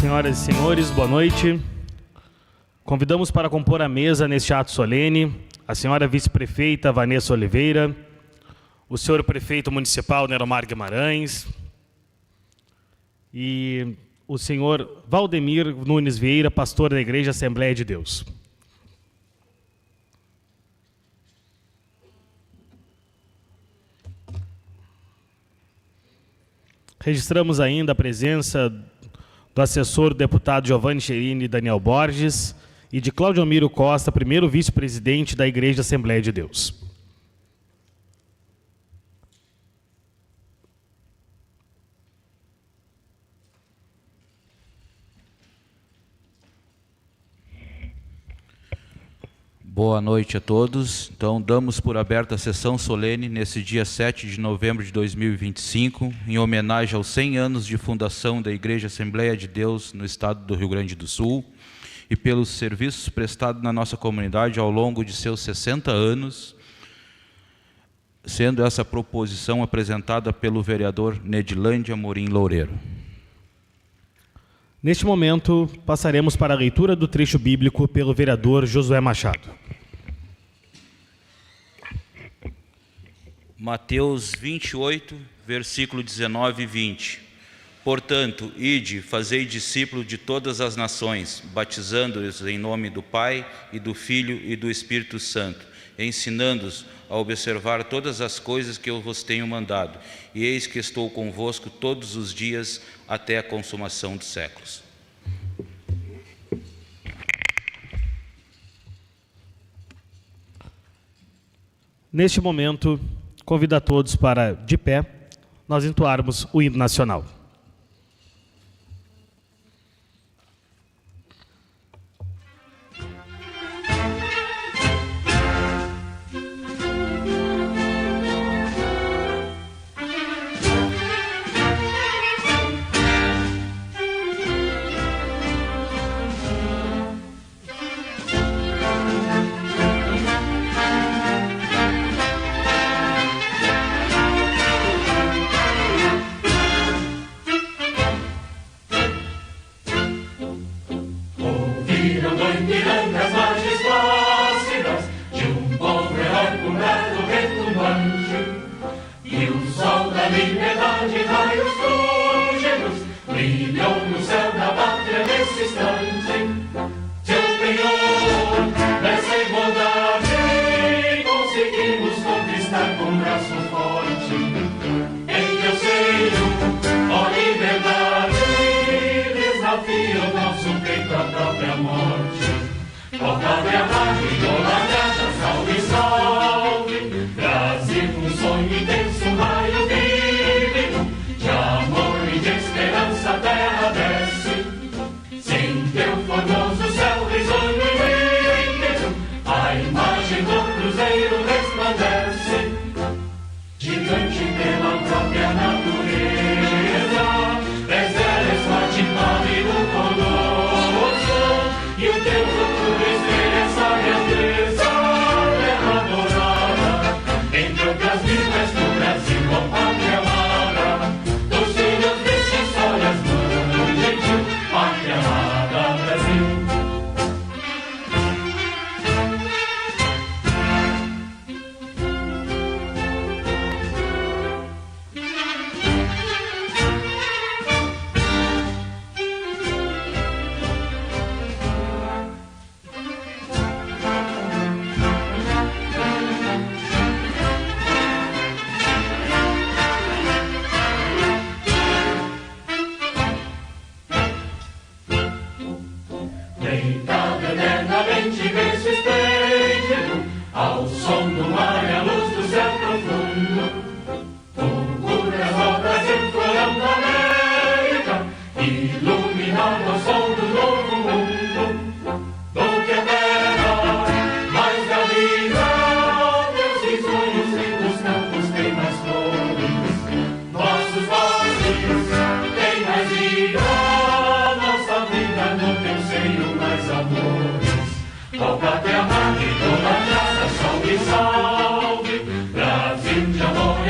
Senhoras e senhores, boa noite. Convidamos para compor a mesa neste ato solene a senhora vice-prefeita Vanessa Oliveira, o senhor prefeito municipal Neromar Guimarães e o senhor Valdemir Nunes Vieira, pastor da Igreja Assembleia de Deus. Registramos ainda a presença do assessor deputado Giovanni Cherini Daniel Borges e de Cláudio Miro Costa, primeiro vice-presidente da Igreja Assembleia de Deus. Boa noite a todos. Então, damos por aberta a sessão solene nesse dia 7 de novembro de 2025, em homenagem aos 100 anos de fundação da Igreja Assembleia de Deus no estado do Rio Grande do Sul e pelos serviços prestados na nossa comunidade ao longo de seus 60 anos, sendo essa proposição apresentada pelo vereador Nedilândia Amorim Loureiro. Neste momento, passaremos para a leitura do trecho bíblico pelo vereador Josué Machado. Mateus 28, versículo 19 e 20. Portanto, ide, fazei discípulos de todas as nações, batizando-os em nome do Pai, e do Filho e do Espírito Santo, ensinando-os a observar todas as coisas que eu vos tenho mandado. E eis que estou convosco todos os dias até a consumação dos séculos. Neste momento, convido a todos para, de pé, nós entoarmos o hino nacional.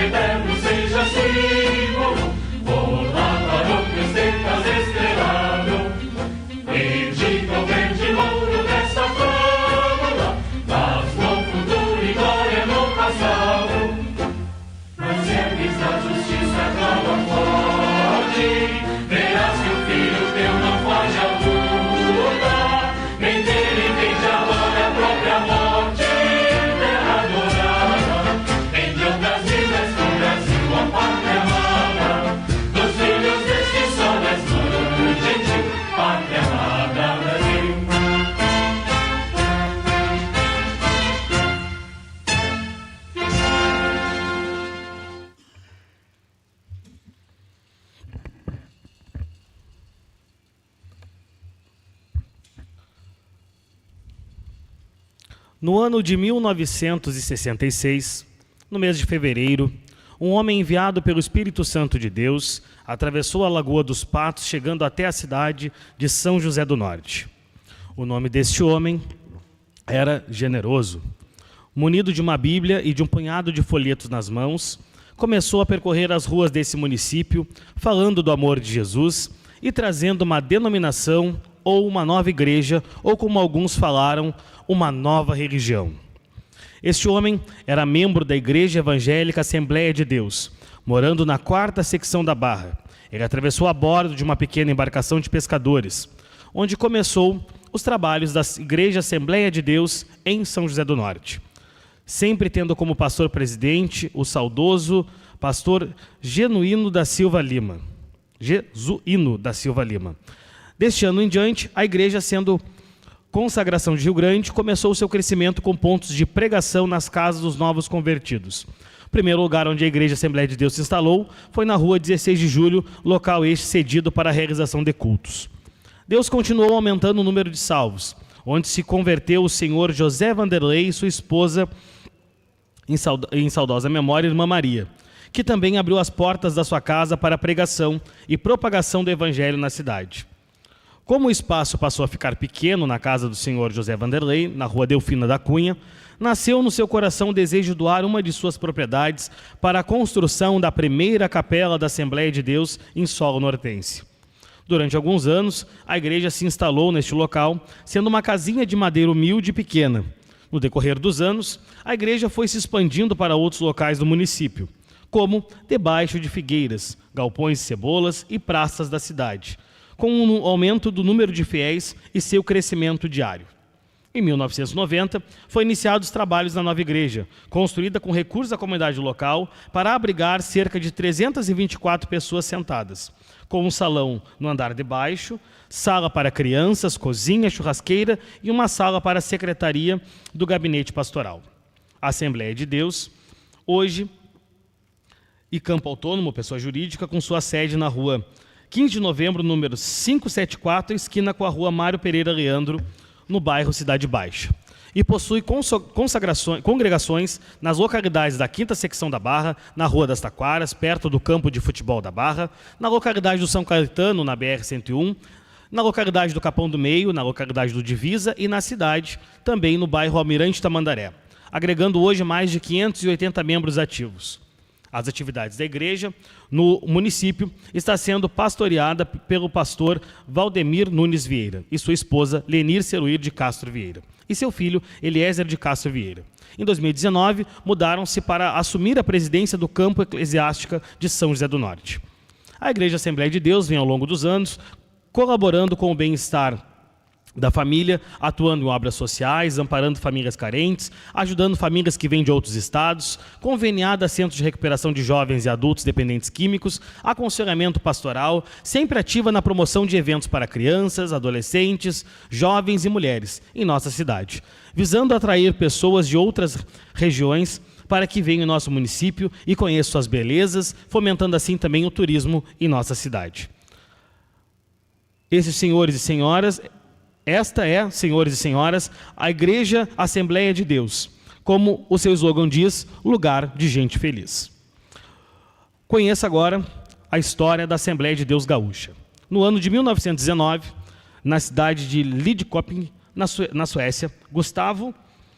Eterno seja assim, volá para o que estás estrelado, No ano de 1966, no mês de fevereiro, um homem enviado pelo Espírito Santo de Deus atravessou a Lagoa dos Patos, chegando até a cidade de São José do Norte. O nome deste homem era Generoso. Munido de uma Bíblia e de um punhado de folhetos nas mãos, começou a percorrer as ruas desse município, falando do amor de Jesus e trazendo uma denominação ou uma nova igreja, ou como alguns falaram, uma nova religião. Este homem era membro da Igreja Evangélica Assembleia de Deus, morando na 4ª secção da Barra. Ele atravessou a bordo de uma pequena embarcação de pescadores, onde começou os trabalhos da Igreja Assembleia de Deus em São José do Norte, sempre tendo como pastor-presidente o saudoso pastor Jesuíno da Silva Lima. Deste ano em diante, a igreja, sendo consagração de Rio Grande, começou o seu crescimento com pontos de pregação nas casas dos novos convertidos. O primeiro lugar onde a Igreja Assembleia de Deus se instalou foi na rua 16 de julho, local este cedido para a realização de cultos. Deus continuou aumentando o número de salvos, onde se converteu o senhor José Vanderlei e sua esposa, em saudosa memória, irmã Maria, que também abriu as portas da sua casa para a pregação e propagação do evangelho na cidade. Como o espaço passou a ficar pequeno na casa do senhor José Vanderlei, na rua Delfina da Cunha, nasceu no seu coração o desejo de doar uma de suas propriedades para a construção da primeira capela da Assembleia de Deus em solo nortense. Durante alguns anos, a igreja se instalou neste local, sendo uma casinha de madeira humilde e pequena. No decorrer dos anos, a igreja foi se expandindo para outros locais do município, como debaixo de figueiras, galpões de cebolas e praças da cidade, com um aumento do número de fiéis e seu crescimento diário. Em 1990, foi iniciados os trabalhos na nova igreja, construída com recursos da comunidade local para abrigar cerca de 324 pessoas sentadas, com um salão no andar de baixo, sala para crianças, cozinha, churrasqueira e uma sala para a secretaria do gabinete pastoral. A Assembleia de Deus, hoje, e Campo Autônomo, pessoa jurídica, com sua sede na rua 15 de novembro, número 574, esquina com a rua Mário Pereira Leandro, no bairro Cidade Baixa. E possui congregações nas localidades da 5ª secção da Barra, na Rua das Taquaras, perto do campo de futebol da Barra, na localidade do São Caetano, na BR-101, na localidade do Capão do Meio, na localidade do Divisa e na cidade, também no bairro Almirante Tamandaré, agregando hoje mais de 580 membros ativos. As atividades da igreja no município está sendo pastoreada pelo pastor Valdemir Nunes Vieira e sua esposa Lenir Ceruir de Castro Vieira e seu filho Eliezer de Castro Vieira. Em 2019, mudaram-se para assumir a presidência do campo eclesiástica de São José do Norte. A Igreja Assembleia de Deus vem ao longo dos anos colaborando com o bem-estar da família, atuando em obras sociais, amparando famílias carentes, ajudando famílias que vêm de outros estados, conveniada a centros de recuperação de jovens e adultos dependentes químicos, aconselhamento pastoral, sempre ativa na promoção de eventos para crianças, adolescentes, jovens e mulheres em nossa cidade, visando atrair pessoas de outras regiões para que venham em nosso município e conheçam suas belezas, fomentando assim também o turismo em nossa cidade. Esses senhores e senhoras... Esta é, senhores e senhoras, a Igreja Assembleia de Deus, como o seu slogan diz, lugar de gente feliz. Conheça agora a história da Assembleia de Deus Gaúcha. No ano de 1919, na cidade de Lidköping, na Suécia, Gustavo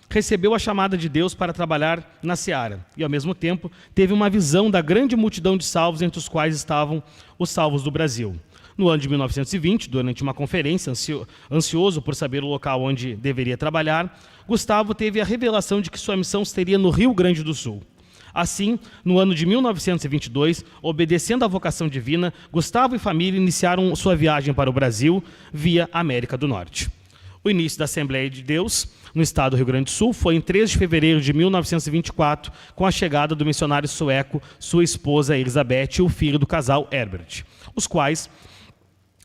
recebeu a chamada de Deus para trabalhar na seara e, ao mesmo tempo, teve uma visão da grande multidão de salvos, entre os quais estavam os salvos do Brasil. No ano de 1920, durante uma conferência, ansioso por saber o local onde deveria trabalhar, Gustavo teve a revelação de que sua missão seria no Rio Grande do Sul. Assim, no ano de 1922, obedecendo à vocação divina, Gustavo e família iniciaram sua viagem para o Brasil via América do Norte. O início da Assembleia de Deus, no estado do Rio Grande do Sul, foi em 13 de fevereiro de 1924, com a chegada do missionário sueco, sua esposa Elizabeth e o filho do casal Herbert, os quais,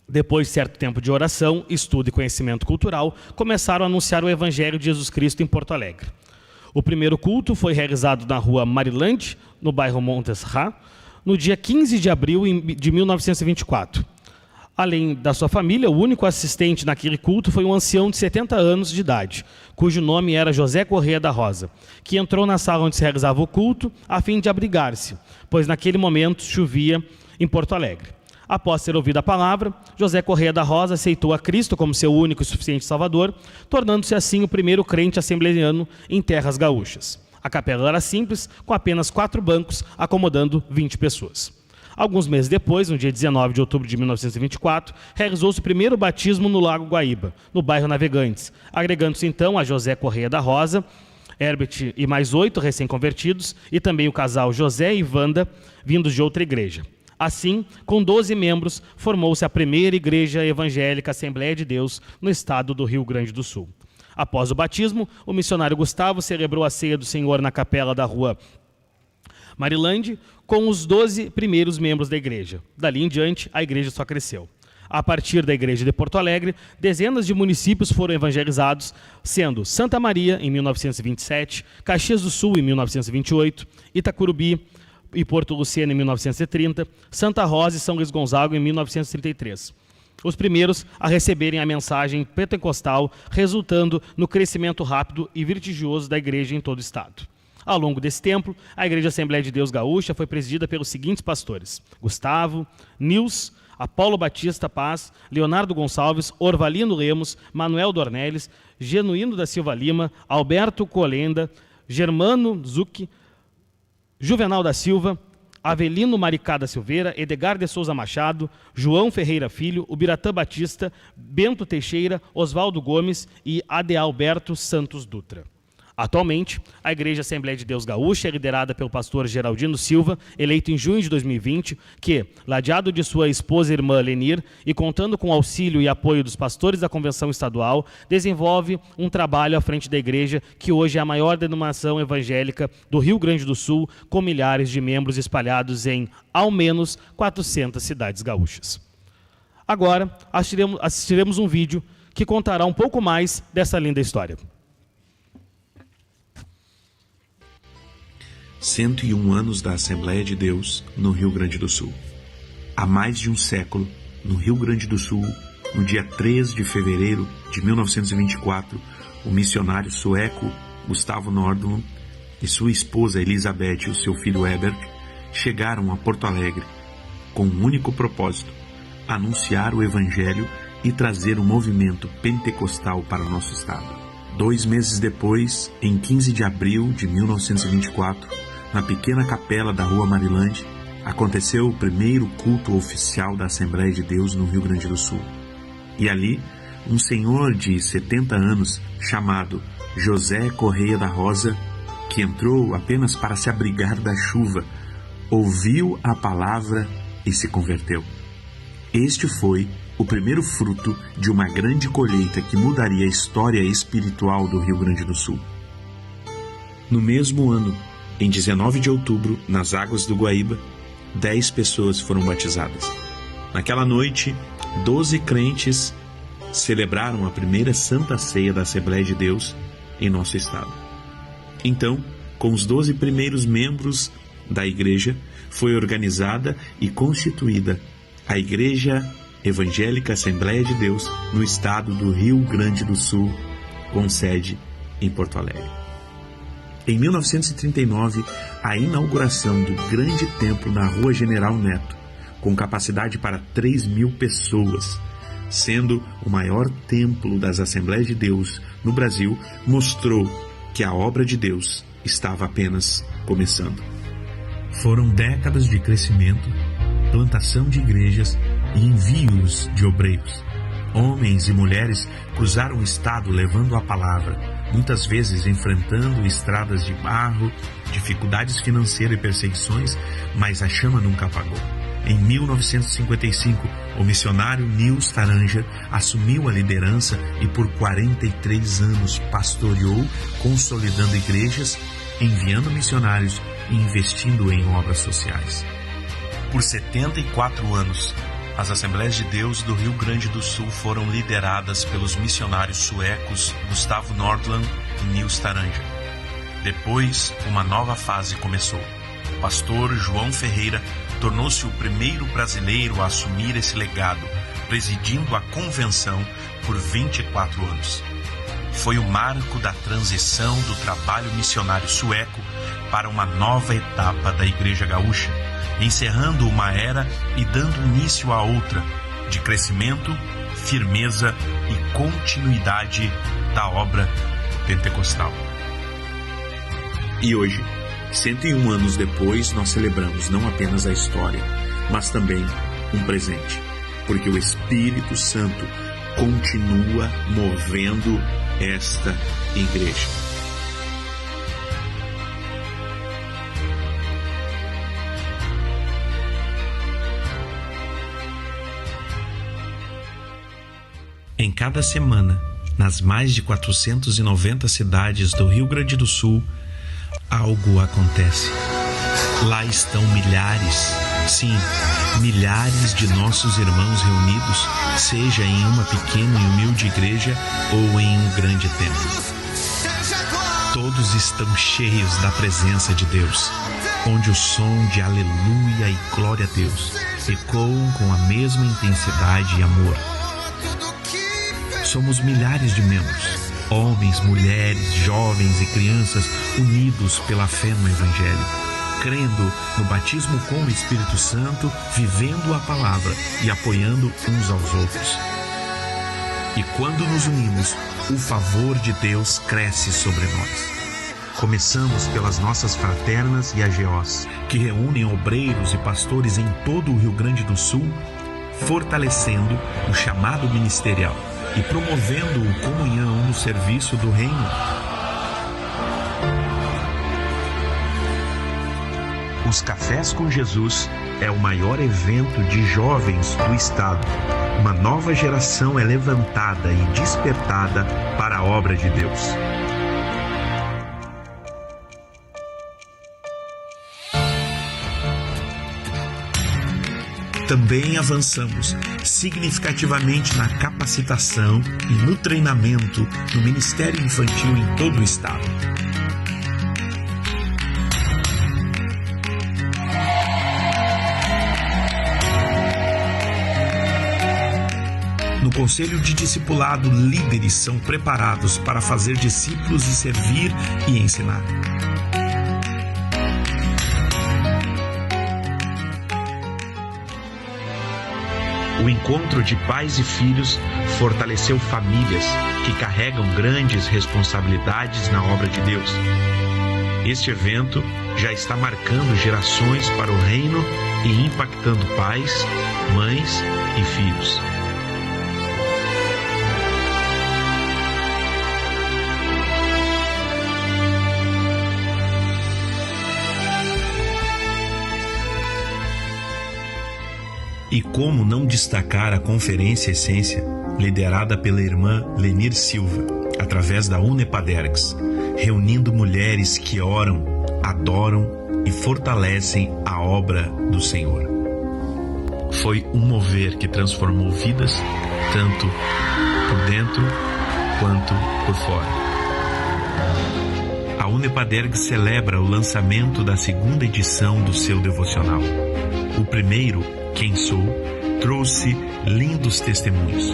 depois de certo tempo de oração, estudo e conhecimento cultural, começaram a anunciar o Evangelho de Jesus Cristo em Porto Alegre. O primeiro culto foi realizado na rua Maryland, no bairro Montes Rá, no dia 15 de abril de 1924. Além da sua família, o único assistente naquele culto foi um ancião de 70 anos de idade, cujo nome era José Correia da Rosa, que entrou na sala onde se realizava o culto a fim de abrigar-se, pois naquele momento chovia em Porto Alegre. Após ter ouvido a palavra, José Correia da Rosa aceitou a Cristo como seu único e suficiente Salvador, tornando-se assim o primeiro crente assembleiano em terras gaúchas. A capela era simples, com apenas 4 bancos, acomodando 20 pessoas. Alguns meses depois, no dia 19 de outubro de 1924, realizou-se o primeiro batismo no Lago Guaíba, no bairro Navegantes, agregando-se então a José Correia da Rosa, Herbert e mais 8 recém-convertidos, e também o casal José e Wanda, vindos de outra igreja. Assim, com 12 membros, formou-se a primeira igreja evangélica Assembleia de Deus no estado do Rio Grande do Sul. Após o batismo, o missionário Gustavo celebrou a ceia do Senhor na capela da rua Marilande com os 12 primeiros membros da igreja. Dali em diante, a igreja só cresceu. A partir da igreja de Porto Alegre, dezenas de municípios foram evangelizados, sendo Santa Maria, em 1927, Caxias do Sul, em 1928, Itacurubi e Porto Luceno, em 1930, Santa Rosa e São Luís Gonzaga, em 1933. Os primeiros a receberem a mensagem pentecostal, resultando no crescimento rápido e vertiginoso da igreja em todo o estado. Ao longo desse tempo, a Igreja Assembleia de Deus Gaúcha foi presidida pelos seguintes pastores: Gustavo, Nils, Apolo Batista Paz, Leonardo Gonçalves, Orvalino Lemos, Manuel Dornelles, Genuíno da Silva Lima, Alberto Colenda, Germano Zucchi, Juvenal da Silva, Avelino Maricá da Silveira, Edgar de Souza Machado, João Ferreira Filho, Ubiratã Batista, Bento Teixeira, Oswaldo Gomes e Adealberto Santos Dutra. Atualmente, a Igreja Assembleia de Deus Gaúcha é liderada pelo pastor Geraldino Silva, eleito em junho de 2020, que, ladeado de sua esposa e irmã Lenir, e contando com o auxílio e apoio dos pastores da Convenção Estadual, desenvolve um trabalho à frente da Igreja, que hoje é a maior denominação evangélica do Rio Grande do Sul, com milhares de membros espalhados em, ao menos, 400 cidades gaúchas. Agora, assistiremos um vídeo que contará um pouco mais dessa linda história. 101 anos da Assembleia de Deus no Rio Grande do Sul. Há mais de um século, no Rio Grande do Sul, no dia 3 de fevereiro de 1924, o missionário sueco Gustavo Nordlund e sua esposa Elizabeth e o seu filho Herbert chegaram a Porto Alegre com um único propósito: anunciar o Evangelho e trazer o movimento pentecostal para o nosso estado. 2 meses depois, em 15 de abril de 1924, na pequena capela da Rua Marilande, aconteceu o primeiro culto oficial da Assembleia de Deus no Rio Grande do Sul. E ali, um senhor de 70 anos, chamado José Correia da Rosa, que entrou apenas para se abrigar da chuva, ouviu a palavra e se converteu. Este foi o primeiro fruto de uma grande colheita que mudaria a história espiritual do Rio Grande do Sul. No mesmo ano, em 19 de outubro, nas águas do Guaíba, 10 pessoas foram batizadas. Naquela noite, 12 crentes celebraram a primeira Santa Ceia da Assembleia de Deus em nosso estado. Então, com os 12 primeiros membros da igreja, foi organizada e constituída a Igreja Evangélica Assembleia de Deus no estado do Rio Grande do Sul, com sede em Porto Alegre. Em 1939, a inauguração do grande templo na Rua General Neto, com capacidade para 3.000 pessoas, sendo o maior templo das Assembleias de Deus no Brasil, mostrou que a obra de Deus estava apenas começando. Foram décadas de crescimento, plantação de igrejas e envios de obreiros. Homens e mulheres cruzaram o estado levando a palavra, muitas vezes enfrentando estradas de barro, dificuldades financeiras e perseguições, mas a chama nunca apagou. Em 1955, o missionário Nils Taranger assumiu a liderança e por 43 anos pastoreou, consolidando igrejas, enviando missionários e investindo em obras sociais. Por 74 anos, as Assembleias de Deus do Rio Grande do Sul foram lideradas pelos missionários suecos Gustavo Nordlund e Nils Taranger. Depois, uma nova fase começou. O pastor João Ferreira tornou-se o primeiro brasileiro a assumir esse legado, presidindo a convenção por 24 anos. Foi o marco da transição do trabalho missionário sueco para uma nova etapa da Igreja Gaúcha, encerrando uma era e dando início a outra, de crescimento, firmeza e continuidade da obra pentecostal. E hoje, 101 anos depois, nós celebramos não apenas a história, mas também um presente, porque o Espírito Santo continua movendo esta igreja. Em cada semana, nas mais de 490 cidades do Rio Grande do Sul, algo acontece. Lá estão milhares, sim, milhares de nossos irmãos reunidos, seja em uma pequena e humilde igreja ou em um grande templo. Todos estão cheios da presença de Deus, onde o som de aleluia e glória a Deus ecoam com a mesma intensidade e amor. Somos milhares de membros, homens, mulheres, jovens e crianças unidos pela fé no Evangelho, crendo no batismo com o Espírito Santo, vivendo a palavra e apoiando uns aos outros. E quando nos unimos, o favor de Deus cresce sobre nós. Começamos pelas nossas fraternas e AGOs, que reúnem obreiros e pastores em todo o Rio Grande do Sul, fortalecendo o chamado ministerial e promovendo a comunhão no serviço do reino. Os Cafés com Jesus é o maior evento de jovens do estado. Uma nova geração é levantada e despertada para a obra de Deus. Também avançamos significativamente na capacitação e no treinamento no Ministério Infantil em todo o estado. No Conselho de Discipulado, líderes são preparados para fazer discípulos e servir e ensinar. O encontro de pais e filhos fortaleceu famílias que carregam grandes responsabilidades na obra de Deus. Este evento já está marcando gerações para o reino e impactando pais, mães e filhos. E como não destacar a Conferência Essência, liderada pela irmã Lenir Silva, através da UNEPADERGS, reunindo mulheres que oram, adoram e fortalecem a obra do Senhor. Foi um mover que transformou vidas, tanto por dentro quanto por fora. A UNEPADERGS celebra o lançamento da segunda edição do seu devocional. O primeiro, Quem Sou, trouxe lindos testemunhos.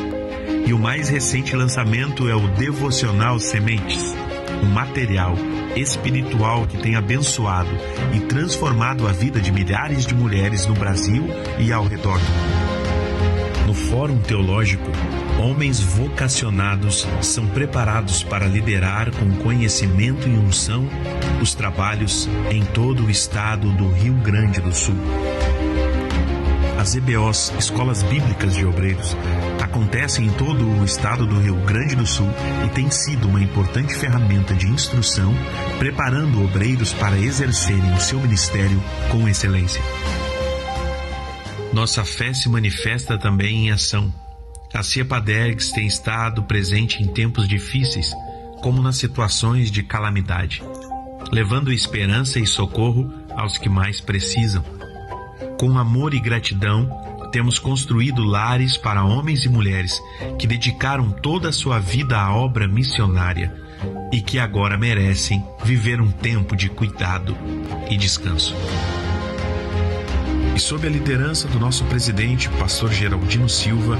E o mais recente lançamento é o Devocional Sementes, um material espiritual que tem abençoado e transformado a vida de milhares de mulheres no Brasil e ao redor do mundo. No Fórum Teológico, homens vocacionados são preparados para liderar com conhecimento e unção os trabalhos em todo o estado do Rio Grande do Sul. As EBOs, Escolas Bíblicas de Obreiros, acontecem em todo o estado do Rio Grande do Sul e têm sido uma importante ferramenta de instrução, preparando obreiros para exercerem o seu ministério com excelência. Nossa fé se manifesta também em ação. A CIEPADERGS tem estado presente em tempos difíceis, como nas situações de calamidade, levando esperança e socorro aos que mais precisam. Com amor e gratidão, temos construído lares para homens e mulheres que dedicaram toda a sua vida à obra missionária e que agora merecem viver um tempo de cuidado e descanso. E sob a liderança do nosso presidente, pastor Geraldino Silva,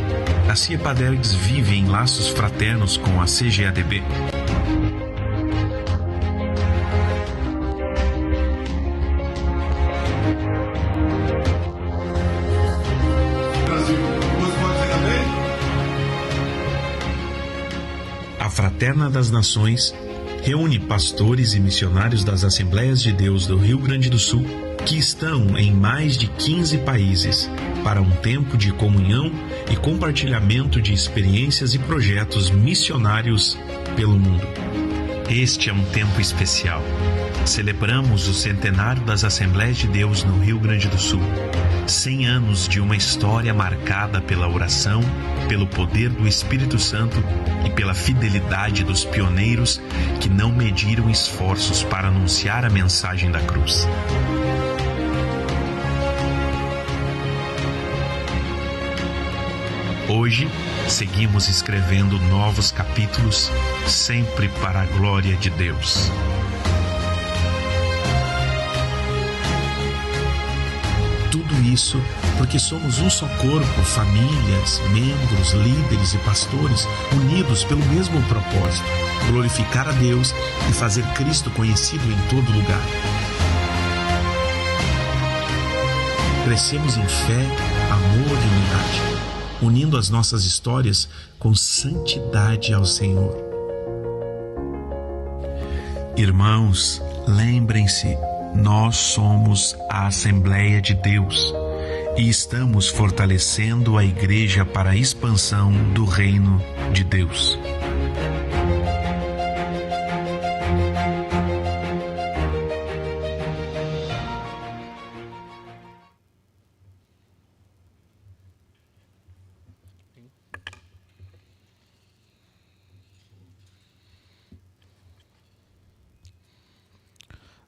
a CIEPADERGS vive em laços fraternos com a CGADB. A Fraterna das Nações reúne pastores e missionários das Assembleias de Deus do Rio Grande do Sul, que estão em mais de 15 países, para um tempo de comunhão e compartilhamento de experiências e projetos missionários pelo mundo. Este é um tempo especial. Celebramos o centenário das Assembleias de Deus no Rio Grande do Sul. 100 anos de uma história marcada pela oração, pelo poder do Espírito Santo e pela fidelidade dos pioneiros que não mediram esforços para anunciar a mensagem da cruz. Hoje, seguimos escrevendo novos capítulos, sempre para a glória de Deus. Tudo isso porque somos um só corpo, famílias, membros, líderes e pastores, unidos pelo mesmo propósito: glorificar a Deus e fazer Cristo conhecido em todo lugar. Crescemos em fé, amor e unidade, unindo as nossas histórias com santidade ao Senhor. Irmãos, lembrem-se, nós somos a Assembleia de Deus e estamos fortalecendo a Igreja para a expansão do Reino de Deus.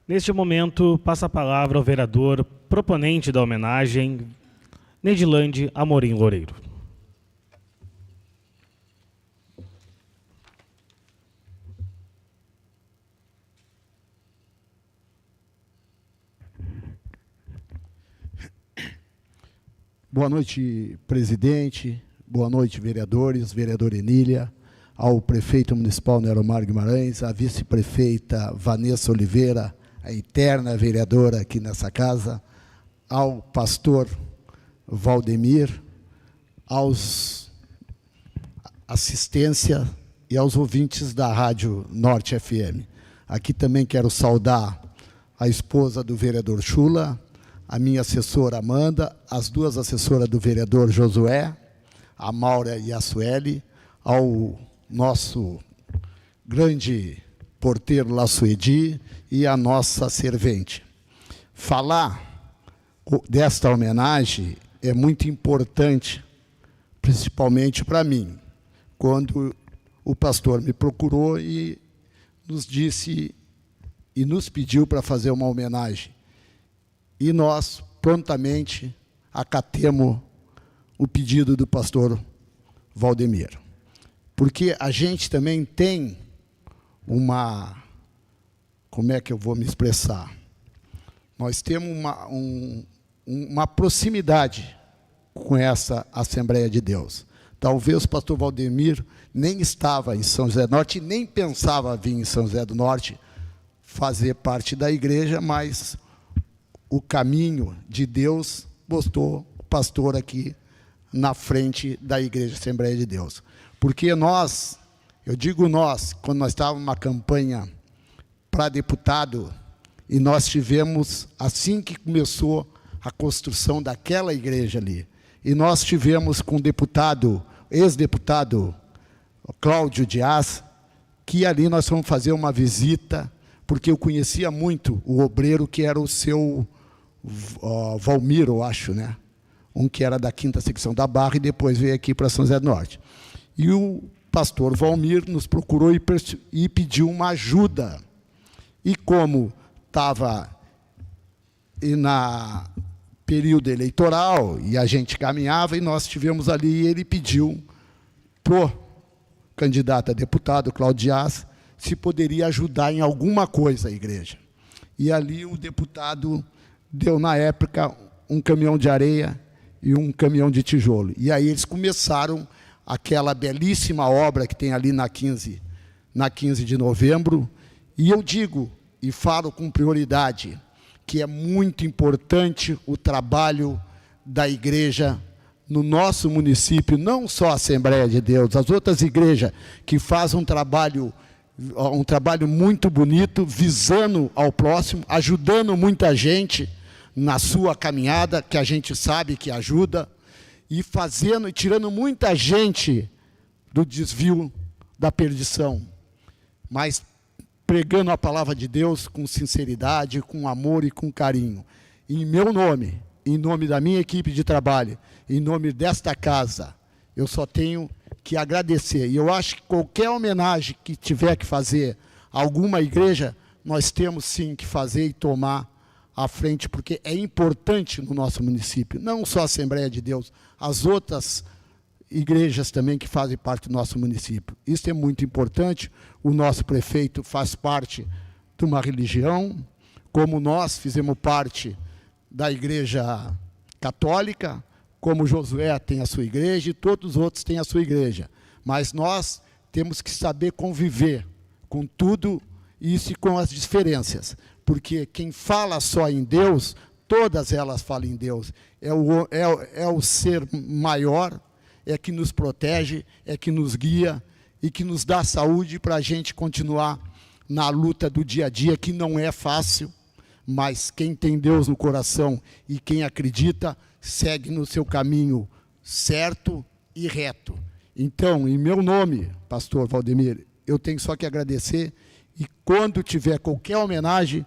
Neste momento, passa a palavra ao vereador proponente da homenagem, Nedilande Amorim Loureiro. Boa noite, presidente. Boa noite, vereadores, vereadora Enília, ao prefeito municipal Neromar Guimarães, à vice-prefeita Vanessa Oliveira, a eterna vereadora aqui nessa casa, ao pastor Valdemir, aos assistência e aos ouvintes da Rádio Norte FM. Aqui também quero saudar a esposa do vereador Chula, a minha assessora Amanda, as duas assessoras do vereador Josué, a Maura e a Sueli, ao nosso grande porteiro Laçuedi e a nossa servente. Falar desta homenagem é muito importante, principalmente para mim, quando o pastor me procurou e nos disse e nos pediu para fazer uma homenagem. E nós prontamente acatemos o pedido do pastor Valdemir. Porque a gente também tem como é que eu vou me expressar? Nós temos uma proximidade com essa Assembleia de Deus. Talvez o pastor Valdemir nem estava em São José do Norte, nem pensava vir em São José do Norte fazer parte da igreja, mas o caminho de Deus botou o pastor aqui na frente da Igreja Assembleia de Deus. Porque nós, eu digo nós, quando nós estávamos numa campanha para deputado, e nós tivemos, assim que começou a construção daquela igreja ali, e nós tivemos com o deputado, ex-deputado Cláudio Dias, que ali nós fomos fazer uma visita, porque eu conhecia muito o obreiro que era o seu Valmir, eu acho, né? Um que era da 5ª secção da Barra e depois veio aqui para São José do Norte. E o pastor Valmir nos procurou e pediu uma ajuda. E como estava na período eleitoral e a gente caminhava, e nós estivemos ali, e ele pediu para o candidato a deputado, Cláudio Dias, se poderia ajudar em alguma coisa a igreja. E ali o deputado deu, na época, um caminhão de areia e um caminhão de tijolo. E aí eles começaram aquela belíssima obra que tem ali na 15 de novembro. E eu digo e falo com prioridade que é muito importante o trabalho da igreja no nosso município, não só a Assembleia de Deus, as outras igrejas que fazem um trabalho muito bonito, visando ao próximo, ajudando muita gente na sua caminhada, que a gente sabe que ajuda, e fazendo e tirando muita gente do desvio da perdição, mas pregando a palavra de Deus com sinceridade, com amor e com carinho. Em meu nome, em nome da minha equipe de trabalho, em nome desta casa, eu só tenho que agradecer. E eu acho que qualquer homenagem que tiver que fazer a alguma igreja, nós temos sim que fazer e tomar à frente, porque é importante no nosso município, não só a Assembleia de Deus, as outras igrejas também que fazem parte do nosso município. Isso é muito importante. O nosso prefeito faz parte de uma religião, como nós fizemos parte da igreja católica, como Josué tem a sua igreja e todos os outros têm a sua igreja. Mas nós temos que saber conviver com tudo isso e com as diferenças. Porque quem fala só em Deus, todas elas falam em Deus. É o ser maior, é que nos protege, é que nos guia e que nos dá saúde para a gente continuar na luta do dia a dia, que não é fácil, mas quem tem Deus no coração e quem acredita, segue no seu caminho certo e reto. Então, em meu nome, pastor Valdemir, eu tenho só que agradecer, e quando tiver qualquer homenagem,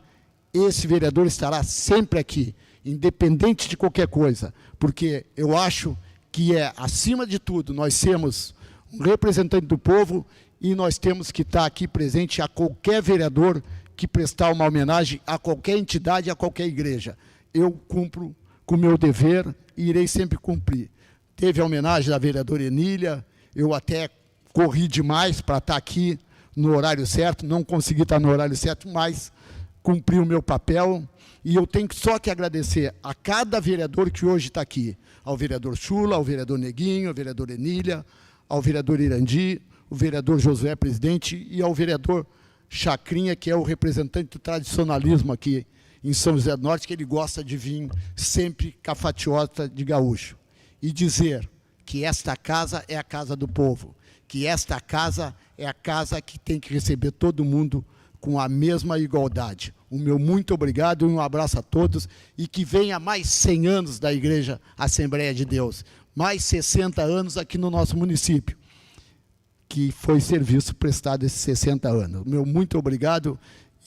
esse vereador estará sempre aqui, independente de qualquer coisa, porque eu acho que acima de tudo, nós temos um representante do povo e nós temos que estar aqui presente a qualquer vereador que prestar uma homenagem a qualquer entidade, a qualquer igreja. Eu cumpro com o meu dever e irei sempre cumprir. Teve a homenagem da vereadora Enília, eu até corri demais para estar aqui no horário certo, não consegui estar no horário certo, mas cumpri o meu papel. E eu tenho só que agradecer a cada vereador que hoje está aqui, ao vereador Chula, ao vereador Neguinho, ao vereador Enília, ao vereador Irandi, o vereador Josué, presidente, e ao vereador Chacrinha, que é o representante do tradicionalismo aqui em São José do Norte, que ele gosta de vir sempre com a fatiota de gaúcho. E dizer que esta casa é a casa do povo, que esta casa é a casa que tem que receber todo mundo com a mesma igualdade. O meu muito obrigado e um abraço a todos, e que venha mais 100 anos da Igreja Assembleia de Deus, mais 60 anos aqui no nosso município, que foi serviço prestado esses 60 anos. O meu muito obrigado,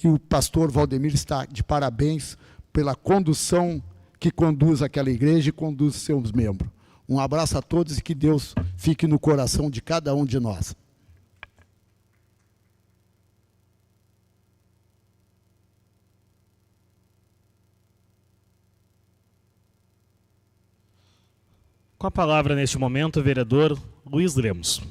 e o pastor Valdemir está de parabéns pela condução que conduz aquela igreja e conduz seus membros. Um abraço a todos e que Deus fique no coração de cada um de nós. Com a palavra neste momento, o vereador Luiz Lemos.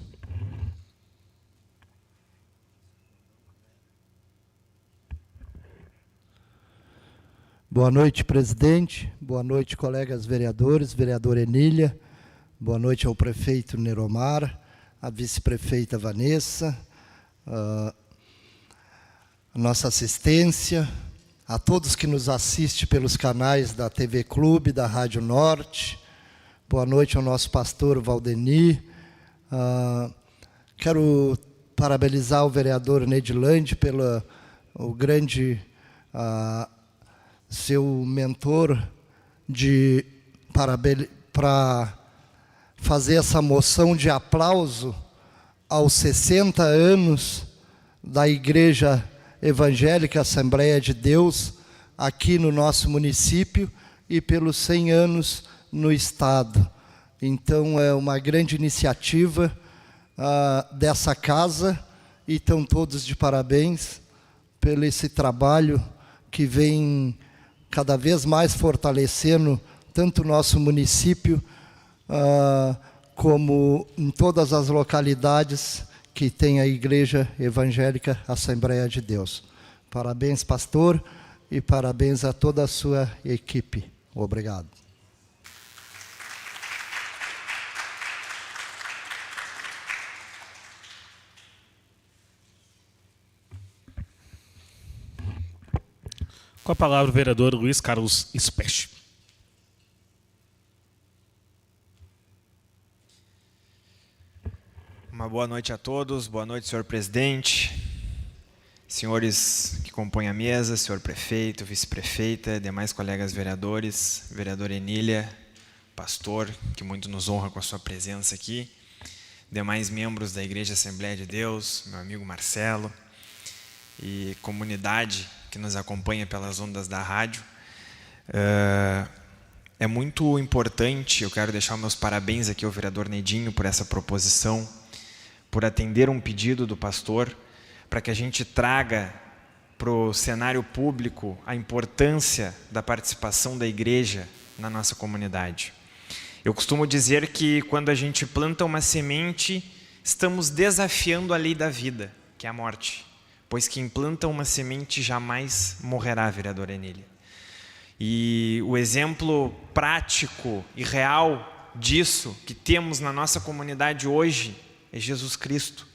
Boa noite, presidente. Boa noite, colegas vereadores, vereadora Enília. Boa noite ao prefeito Neromar, à vice-prefeita Vanessa, a nossa assistência, a todos que nos assistem pelos canais da TV Clube, da Rádio Norte. Boa noite ao nosso pastor Valdemir. Quero parabenizar o vereador Nedilande pelo grande seu mentor para fazer essa moção de aplauso aos 60 anos da Igreja Evangélica Assembleia de Deus aqui no nosso município e pelos 100 anos no Estado. Então, é uma grande iniciativa dessa casa, e estão todos de parabéns pelo esse trabalho que vem cada vez mais fortalecendo tanto o nosso município, como em todas as localidades que tem a Igreja Evangélica Assembleia de Deus. Parabéns, pastor, e parabéns a toda a sua equipe. Obrigado. Com a palavra o vereador Luiz Carlos Specht. Uma boa noite a todos, boa noite, senhor presidente, senhores que compõem a mesa, senhor prefeito, vice-prefeita, demais colegas vereadores, vereadora Enília, pastor, que muito nos honra com a sua presença aqui, demais membros da Igreja Assembleia de Deus, meu amigo Marcelo, e comunidade que nos acompanha pelas ondas da rádio. É muito importante, eu quero deixar meus parabéns aqui ao vereador Nedinho por essa proposição, por atender um pedido do pastor, para que a gente traga para o cenário público a importância da participação da igreja na nossa comunidade. Eu costumo dizer que quando a gente planta uma semente, estamos desafiando a lei da vida, que é a morte, pois quem planta uma semente jamais morrerá, vereadora Enília. E o exemplo prático e real disso que temos na nossa comunidade hoje é Jesus Cristo,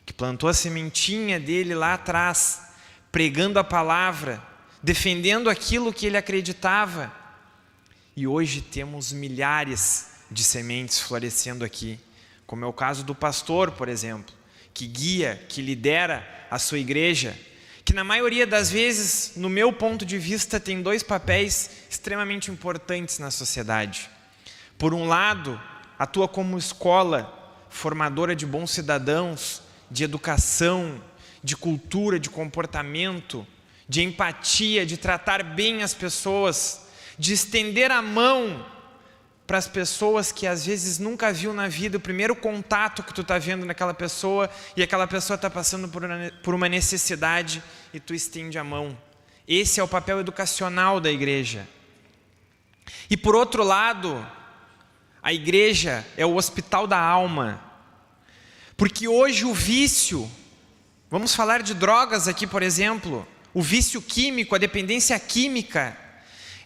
que plantou a sementinha dele lá atrás, pregando a palavra, defendendo aquilo que ele acreditava. E hoje temos milhares de sementes florescendo aqui, como é o caso do pastor, por exemplo, que guia, que lidera a sua igreja, que na maioria das vezes, no meu ponto de vista, tem dois papéis extremamente importantes na sociedade. Por um lado, atua como escola formadora de bons cidadãos, de educação, de cultura, de comportamento, de empatia, de tratar bem as pessoas, de estender a mão para as pessoas que às vezes nunca viu na vida, o primeiro contato que tu está vendo naquela pessoa e aquela pessoa está passando por uma necessidade e tu estende a mão. Esse é o papel educacional da igreja. E por outro lado, a igreja é o hospital da alma, porque hoje o vício, vamos falar de drogas aqui, por exemplo, o vício químico, a dependência química,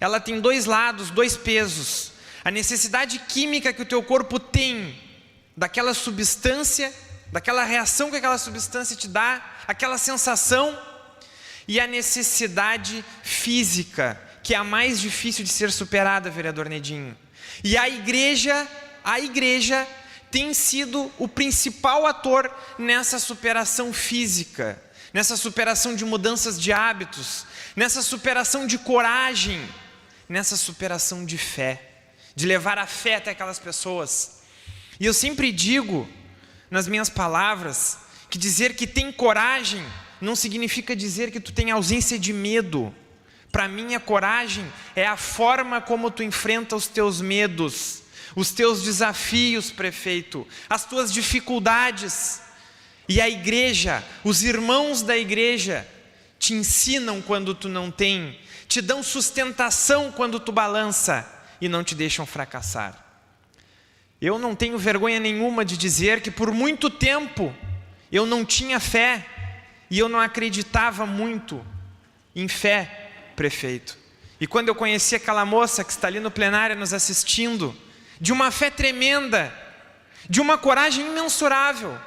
ela tem dois lados, dois pesos. A necessidade química que o teu corpo tem daquela substância, daquela reação que aquela substância te dá, aquela sensação, e a necessidade física, que é a mais difícil de ser superada, vereador Nedinho. E a igreja tem sido o principal ator nessa superação física, nessa superação de mudanças de hábitos, nessa superação de coragem, nessa superação de fé, de levar a fé até aquelas pessoas. E eu sempre digo, nas minhas palavras, que dizer que tem coragem não significa dizer que tu tem ausência de medo. Para mim, a coragem é a forma como tu enfrenta os teus medos, os teus desafios, prefeito, as tuas dificuldades. E a igreja, os irmãos da igreja, te ensinam quando tu não tem, te dão sustentação quando tu balança e não te deixam fracassar. Eu não tenho vergonha nenhuma de dizer que por muito tempo eu não tinha fé e eu não acreditava muito em fé, prefeito. E quando eu conheci aquela moça que está ali no plenário nos assistindo, de uma fé tremenda, de uma coragem imensurável,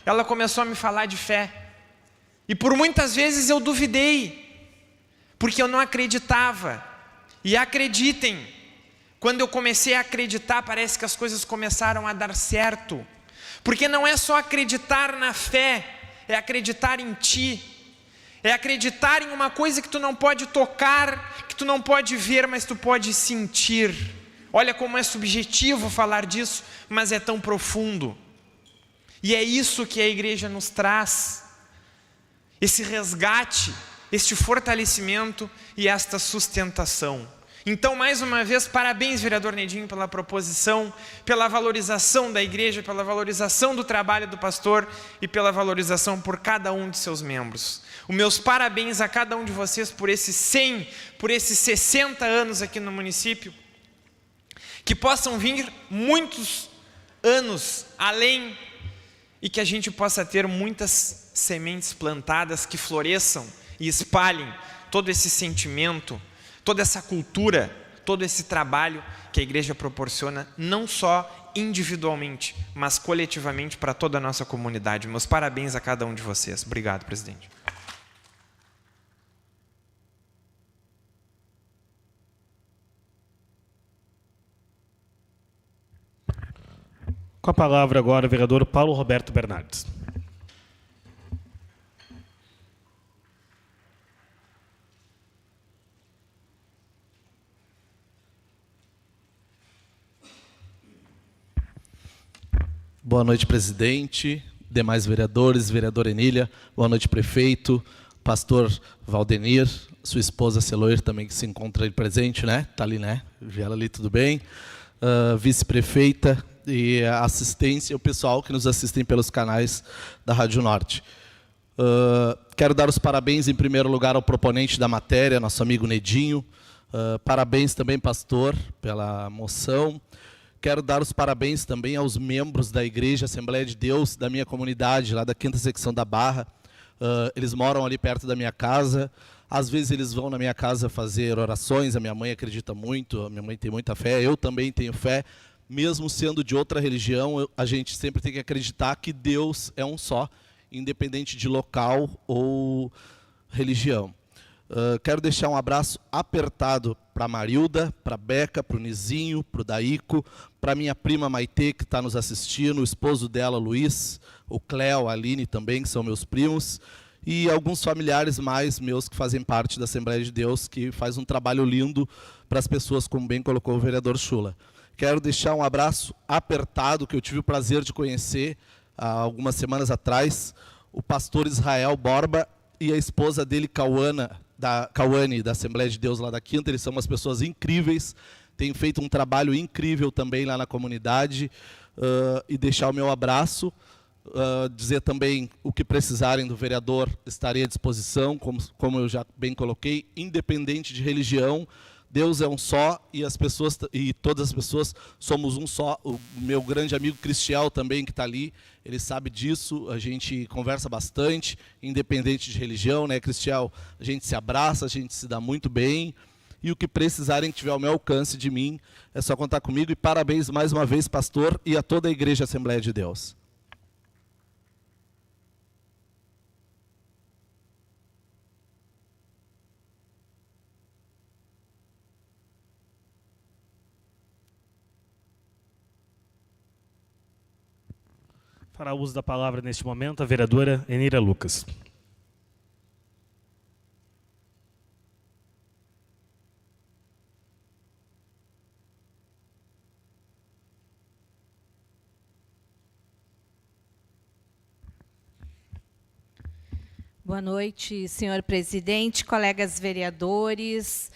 ela começou a me falar de fé. E por muitas vezes eu duvidei, porque eu não acreditava. E acreditem, quando eu comecei a acreditar, parece que as coisas começaram a dar certo. Porque não é só acreditar na fé, é acreditar em ti. É acreditar em uma coisa que tu não pode tocar, que tu não pode ver, mas tu pode sentir. Olha como é subjetivo falar disso, mas é tão profundo. E é isso que a igreja nos traz. Esse resgate, este fortalecimento e esta sustentação. Então, mais uma vez, parabéns, vereador Nedinho, pela proposição, pela valorização da igreja, pela valorização do trabalho do pastor e pela valorização por cada um de seus membros. Os meus parabéns a cada um de vocês por esses 100, por esses 60 anos aqui no município. Que possam vir muitos anos além e que a gente possa ter muitas sementes plantadas que floresçam e espalhem todo esse sentimento, toda essa cultura, todo esse trabalho que a igreja proporciona, não só individualmente, mas coletivamente para toda a nossa comunidade. Meus parabéns a cada um de vocês. Obrigado, presidente. Com a palavra agora o vereador Paulo Roberto Bernardes. Boa noite, presidente, demais vereadores, vereadora Enília, boa noite, prefeito, pastor Valdenir, sua esposa Celoir também, que se encontra aí presente, né? Está ali, né? Vi ela ali, tudo bem. Vice-prefeita e a assistência, o pessoal que nos assistem pelos canais da Rádio Norte. Quero dar os parabéns, em primeiro lugar, ao proponente da matéria, nosso amigo Nedinho. Parabéns também, pastor, pela moção. Quero dar os parabéns também aos membros da Igreja Assembleia de Deus, da minha comunidade, lá da 5ª secção da Barra. Eles moram ali perto da minha casa. Às vezes eles vão na minha casa fazer orações. A minha mãe acredita muito, a minha mãe tem muita fé, eu também tenho fé. Mesmo sendo de outra religião, a gente sempre tem que acreditar que Deus é um só, independente de local ou religião. Quero deixar um abraço apertado para a Marilda, para a Beca, para o Nizinho, para o Daico, para a minha prima Maitê, que está nos assistindo, o esposo dela, Luiz, o Cléo, a Aline também, que são meus primos, e alguns familiares mais meus que fazem parte da Assembleia de Deus, que faz um trabalho lindo para as pessoas, como bem colocou o vereador Chula. Quero deixar um abraço apertado, que eu tive o prazer de conhecer há algumas semanas atrás, o pastor Israel Borba e a esposa dele, Cauane, da Assembleia de Deus lá da 5ª, eles são umas pessoas incríveis, têm feito um trabalho incrível também lá na comunidade, e deixar o meu abraço, dizer também o que precisarem do vereador, estarei à disposição, como eu já bem coloquei, independente de religião, Deus é um só e as pessoas e todas as pessoas somos um só. O meu grande amigo Cristiel também, que está ali, ele sabe disso, a gente conversa bastante, independente de religião, né, Cristiel? A gente se abraça, a gente se dá muito bem, e o que precisarem, que tiver ao meu alcance de mim, é só contar comigo. E parabéns mais uma vez, pastor, e a toda a Igreja Assembleia de Deus. Fará uso da palavra neste momento a vereadora Enília Lucas. Boa noite, senhor presidente, colegas vereadores,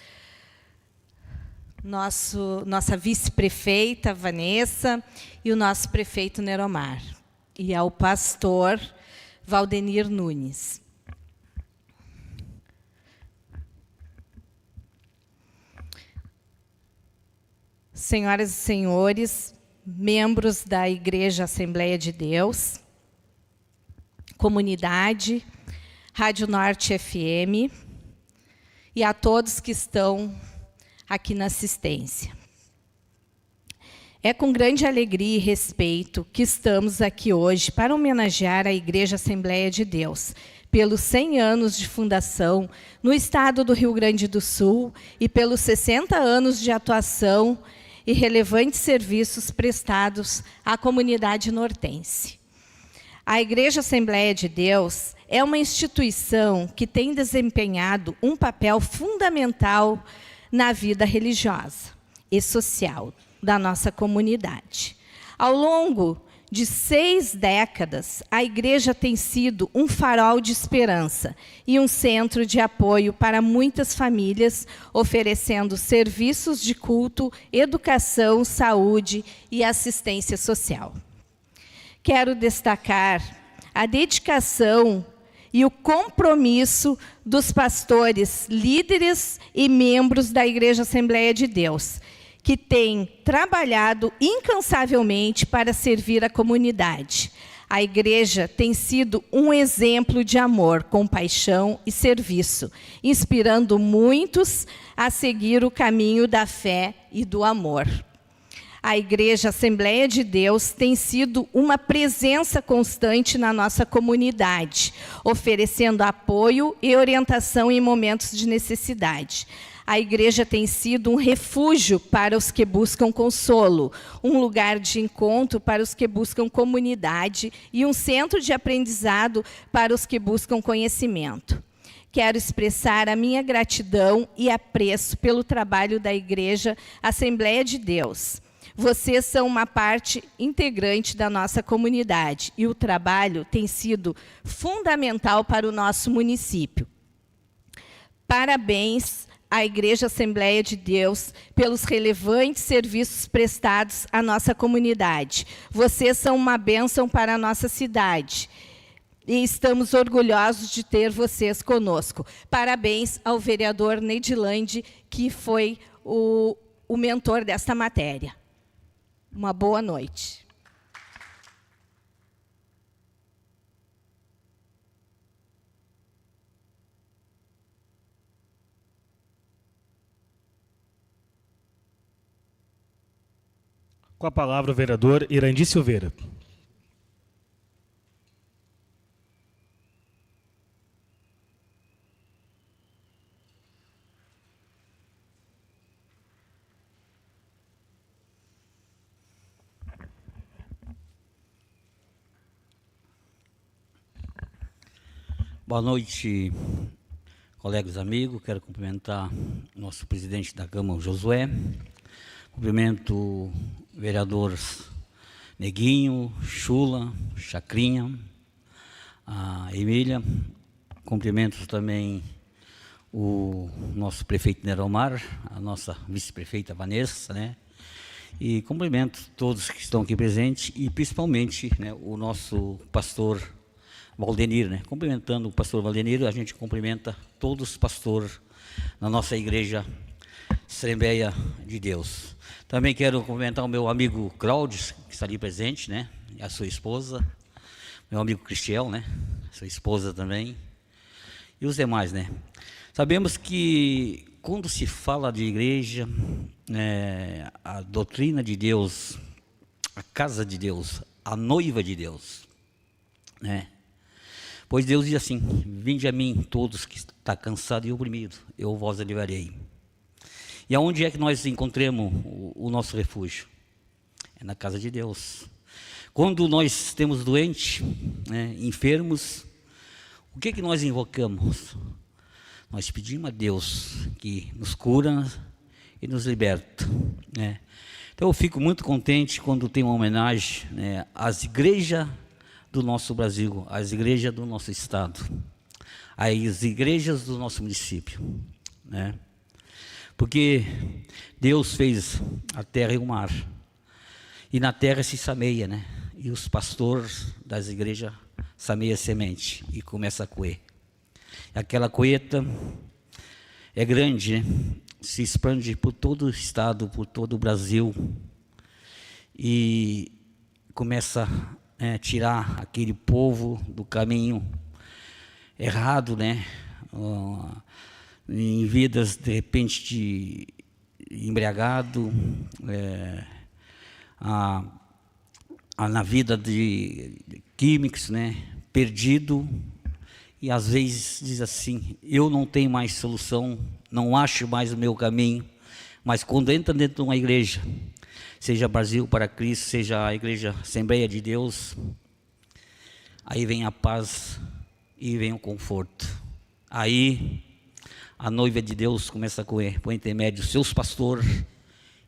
nossa vice-prefeita, Vanessa, e o nosso prefeito Neromar, e ao pastor Valdenir Nunes. Senhoras e senhores, membros da Igreja Assembleia de Deus, comunidade, Rádio Norte FM, e a todos que estão aqui na assistência. É com grande alegria e respeito que estamos aqui hoje para homenagear a Igreja Assembleia de Deus, pelos 100 anos de fundação no estado do Rio Grande do Sul e pelos 60 anos de atuação e relevantes serviços prestados à comunidade nortense. A Igreja Assembleia de Deus é uma instituição que tem desempenhado um papel fundamental na vida religiosa e social da nossa comunidade. Ao longo de 6 décadas, a igreja tem sido um farol de esperança e um centro de apoio para muitas famílias, oferecendo serviços de culto, educação, saúde e assistência social. Quero destacar a dedicação e o compromisso dos pastores, líderes e membros da Igreja Assembleia de Deus, que têm trabalhado incansavelmente para servir a comunidade. A igreja tem sido um exemplo de amor, compaixão e serviço, inspirando muitos a seguir o caminho da fé e do amor. A Igreja Assembleia de Deus tem sido uma presença constante na nossa comunidade, oferecendo apoio e orientação em momentos de necessidade. A igreja tem sido um refúgio para os que buscam consolo, um lugar de encontro para os que buscam comunidade e um centro de aprendizado para os que buscam conhecimento. Quero expressar a minha gratidão e apreço pelo trabalho da Igreja Assembleia de Deus. Vocês são uma parte integrante da nossa comunidade e o trabalho tem sido fundamental para o nosso município. Parabéns à Igreja Assembleia de Deus pelos relevantes serviços prestados à nossa comunidade. Vocês são uma bênção para a nossa cidade. E estamos orgulhosos de ter vocês conosco. Parabéns ao vereador Neidilande, que foi o mentor desta matéria. Uma boa noite. Com a palavra o vereador Irandi Silveira. Boa noite, colegas amigos. Quero cumprimentar o nosso presidente da Câmara, Josué. Cumprimento o vereador Neguinho, Chula, Chacrinha, a Emília. Cumprimento também o nosso prefeito Neromar, a nossa vice-prefeita Vanessa, né? E cumprimento todos que estão aqui presentes e principalmente, né, o nosso pastor Valdenir, né? Cumprimentando o pastor Valdenir, a gente cumprimenta todos os pastores na nossa igreja Assembleia de Deus. Também quero cumprimentar o meu amigo Cláudio, que está ali presente, né? E a sua esposa, meu amigo Cristiel, né? Sua esposa também. E os demais, né? Sabemos que quando se fala de igreja, a doutrina de Deus, a casa de Deus, a noiva de Deus, né? Pois Deus diz assim: vinde a mim todos que está cansado e oprimido, eu vos aliviarei. E aonde é que nós encontramos o nosso refúgio? É na casa de Deus. Quando nós temos doentes, né, enfermos, o que nós invocamos? Nós pedimos a Deus que nos cura e nos liberta, né? Então eu fico muito contente quando tem uma homenagem, né, às igrejas do nosso Brasil, às igrejas do nosso estado, às igrejas do nosso município, né? Porque Deus fez a terra e o mar, e na terra se semeia, né? E os pastores das igrejas semeiam semente e começa a colher. Aquela colheita é grande, né? Se expande por todo o estado, por todo o Brasil, e começa tirar aquele povo do caminho errado, né? Em vidas de repente de embriagado, na vida de químicos, né? Perdido, e às vezes diz assim: eu não tenho mais solução, não acho mais o meu caminho. Mas quando entra dentro de uma igreja, seja Brasil para Cristo, seja a Igreja Assembleia de Deus, aí vem a paz e vem o conforto. Aí a noiva de Deus começa a correr por intermédio dos seus pastores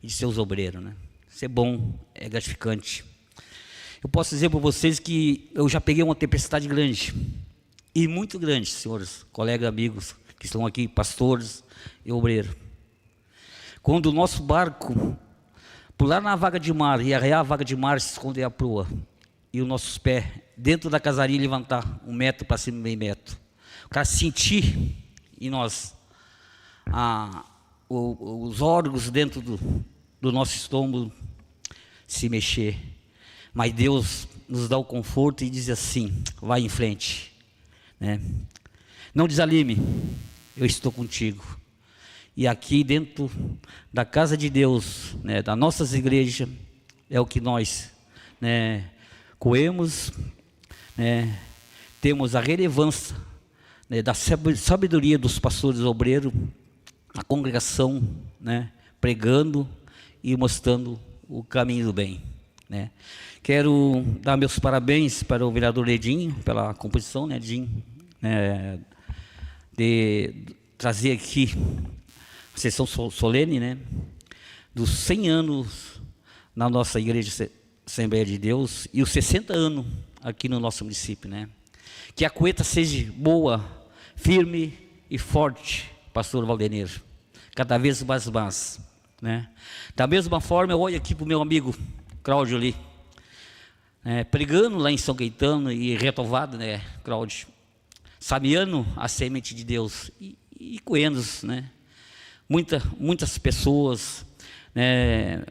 e de seus obreiros, né? Isso é bom, é gratificante. Eu posso dizer para vocês que eu já peguei uma tempestade grande, e muito grande, senhores, colegas, amigos que estão aqui, pastores e obreiros. Quando o nosso barco pular na vaga de mar e arrear a vaga de mar, se esconder a proa, e os nossos pés dentro da casaria levantar 1 metro para cima, meio metro, o cara sentir em nós os órgãos dentro do nosso estômago se mexer, mas Deus nos dá o conforto e diz assim: vai em frente, né? Não desanime, eu estou contigo. E aqui dentro da casa de Deus, né, das nossas igrejas, é o que nós, né, coemos, né, temos a relevância, né, da sabedoria dos pastores obreiros, a congregação, né, pregando e mostrando o caminho do bem, né. Quero dar meus parabéns para o vereador Edinho pela composição, né, Edinho, de trazer aqui a sessão solene, né, dos 100 anos na nossa Igreja Assembleia de Deus e os 60 anos aqui no nosso município, né. Que a colheita seja boa, firme e forte, pastor Valdenir, cada vez mais, né. Da mesma forma, eu olho aqui para o meu amigo Cláudio ali, pregando lá em São Caetano e retovado, né, Cláudio, sabiando a semente de Deus e colhendo, né, muitas pessoas, né,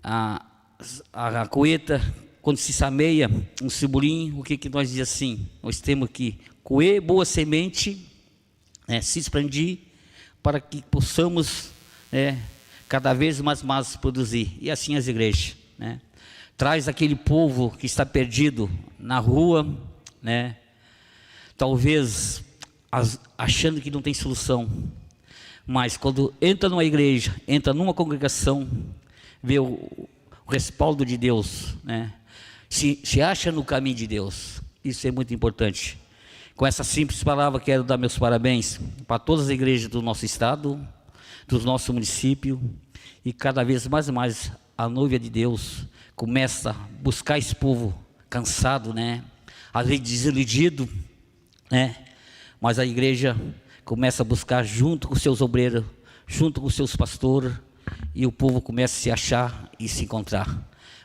a colheita, quando se semeia um cebolinho, o que nós dizemos assim? Nós temos que colher boa semente, né, se expandir, para que possamos, cada vez mais produzir. E assim as igrejas, né? Traz aquele povo que está perdido na rua, né? Talvez achando que não tem solução, mas quando entra numa igreja, entra numa congregação, vê o respaldo de Deus, né? Se acha no caminho de Deus. Isso é muito importante. Com essa simples palavra, quero dar meus parabéns para todas as igrejas do nosso estado, do nosso município, e cada vez mais a noiva de Deus começa a buscar esse povo cansado, né? Às vezes desiludido, né? Mas a igreja começa a buscar junto com os seus obreiros, junto com os seus pastores, e o povo começa a se achar e se encontrar.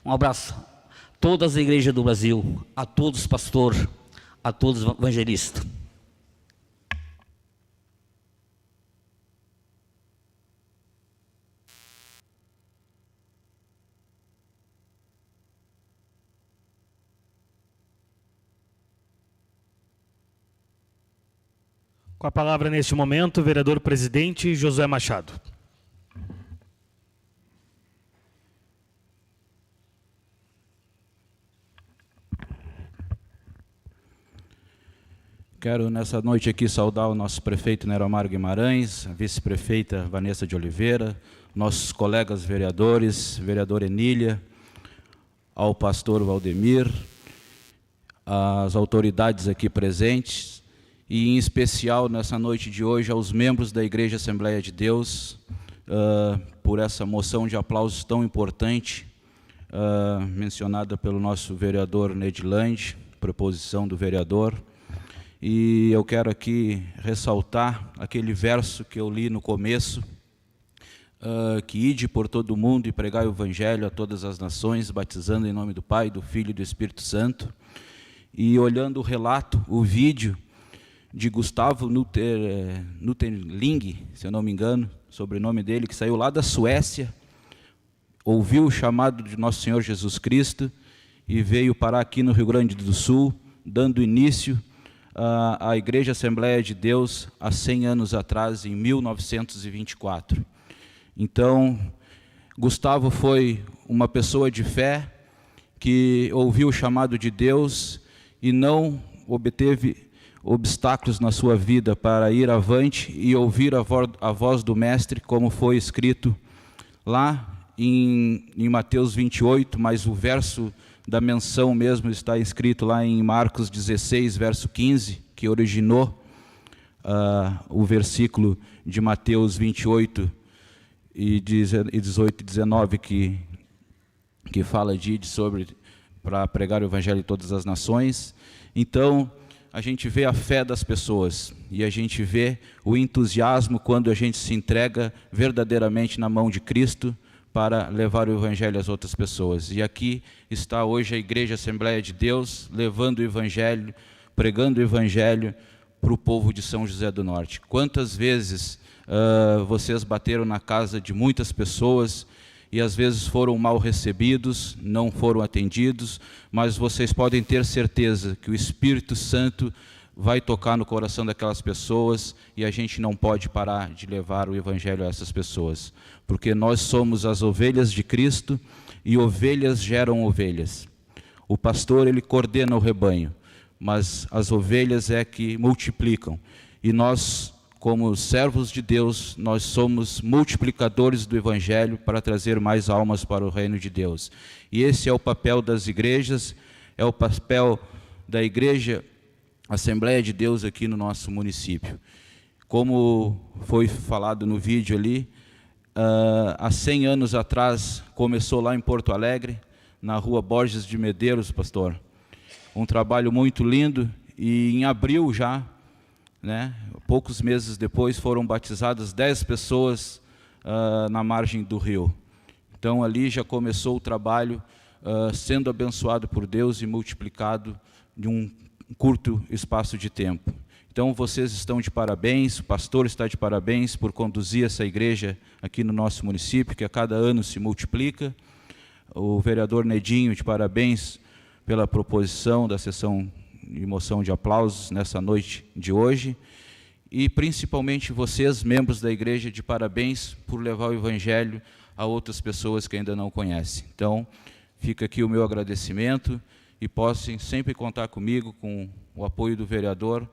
Um abraço a todas as igrejas do Brasil, a todos os pastores, a todos os evangelistas. Com a palavra neste momento, o vereador presidente Josué Machado. Quero nessa noite aqui saudar o nosso prefeito Neromar Guimarães, a vice-prefeita Vanessa de Oliveira, nossos colegas vereadores, vereadora Enília, ao pastor Valdemir, as autoridades aqui presentes, e em especial nessa noite de hoje aos membros da Igreja Assembleia de Deus, por essa moção de aplausos tão importante, mencionada pelo nosso vereador Nedilande, proposição do vereador. E eu quero aqui ressaltar aquele verso que eu li no começo, que ide por todo o mundo e pregai o Evangelho a todas as nações, batizando em nome do Pai, do Filho e do Espírito Santo. E olhando o relato, o vídeo de Gustavo Nuterling, se eu não me engano, sobrenome dele, que saiu lá da Suécia, ouviu o chamado de Nosso Senhor Jesus Cristo e veio parar aqui no Rio Grande do Sul, dando início à Igreja Assembleia de Deus há 100 anos atrás, em 1924. Então, Gustavo foi uma pessoa de fé que ouviu o chamado de Deus e não obteve obstáculos na sua vida para ir avante e ouvir a voz do Mestre, como foi escrito lá em Mateus 28, mas o verso da menção mesmo está escrito lá em Marcos 16, verso 15, que originou o versículo de Mateus 28 e 18 e 19, que fala sobre para pregar o Evangelho em todas as nações. Então, a gente vê a fé das pessoas e a gente vê o entusiasmo quando a gente se entrega verdadeiramente na mão de Cristo para levar o Evangelho às outras pessoas. E aqui está hoje a Igreja Assembleia de Deus, levando o Evangelho, pregando o Evangelho para o povo de São José do Norte. Quantas vezes vocês bateram na casa de muitas pessoas e às vezes foram mal recebidos, não foram atendidos, mas vocês podem ter certeza que o Espírito Santo vai tocar no coração daquelas pessoas e a gente não pode parar de levar o Evangelho a essas pessoas, porque nós somos as ovelhas de Cristo e ovelhas geram ovelhas. O pastor, ele coordena o rebanho, mas as ovelhas é que multiplicam. E nós, como servos de Deus, nós somos multiplicadores do Evangelho para trazer mais almas para o reino de Deus. E esse é o papel das igrejas, é o papel da Igreja Assembleia de Deus aqui no nosso município. Como foi falado no vídeo ali, há 100 anos atrás, começou lá em Porto Alegre, na rua Borges de Medeiros, pastor. Um trabalho muito lindo, e em abril já, né, poucos meses depois, foram batizadas 10 pessoas na margem do rio. Então ali já começou o trabalho sendo abençoado por Deus e multiplicado de um curto espaço de tempo. Então vocês estão de parabéns, o pastor está de parabéns por conduzir essa igreja aqui no nosso município, que a cada ano se multiplica. O vereador Nedinho, de parabéns pela proposição da sessão de moção de aplausos nessa noite de hoje. E principalmente vocês, membros da igreja, de parabéns por levar o evangelho a outras pessoas que ainda não conhecem. Então, fica aqui o meu agradecimento e possam sempre contar comigo, com o apoio do vereador,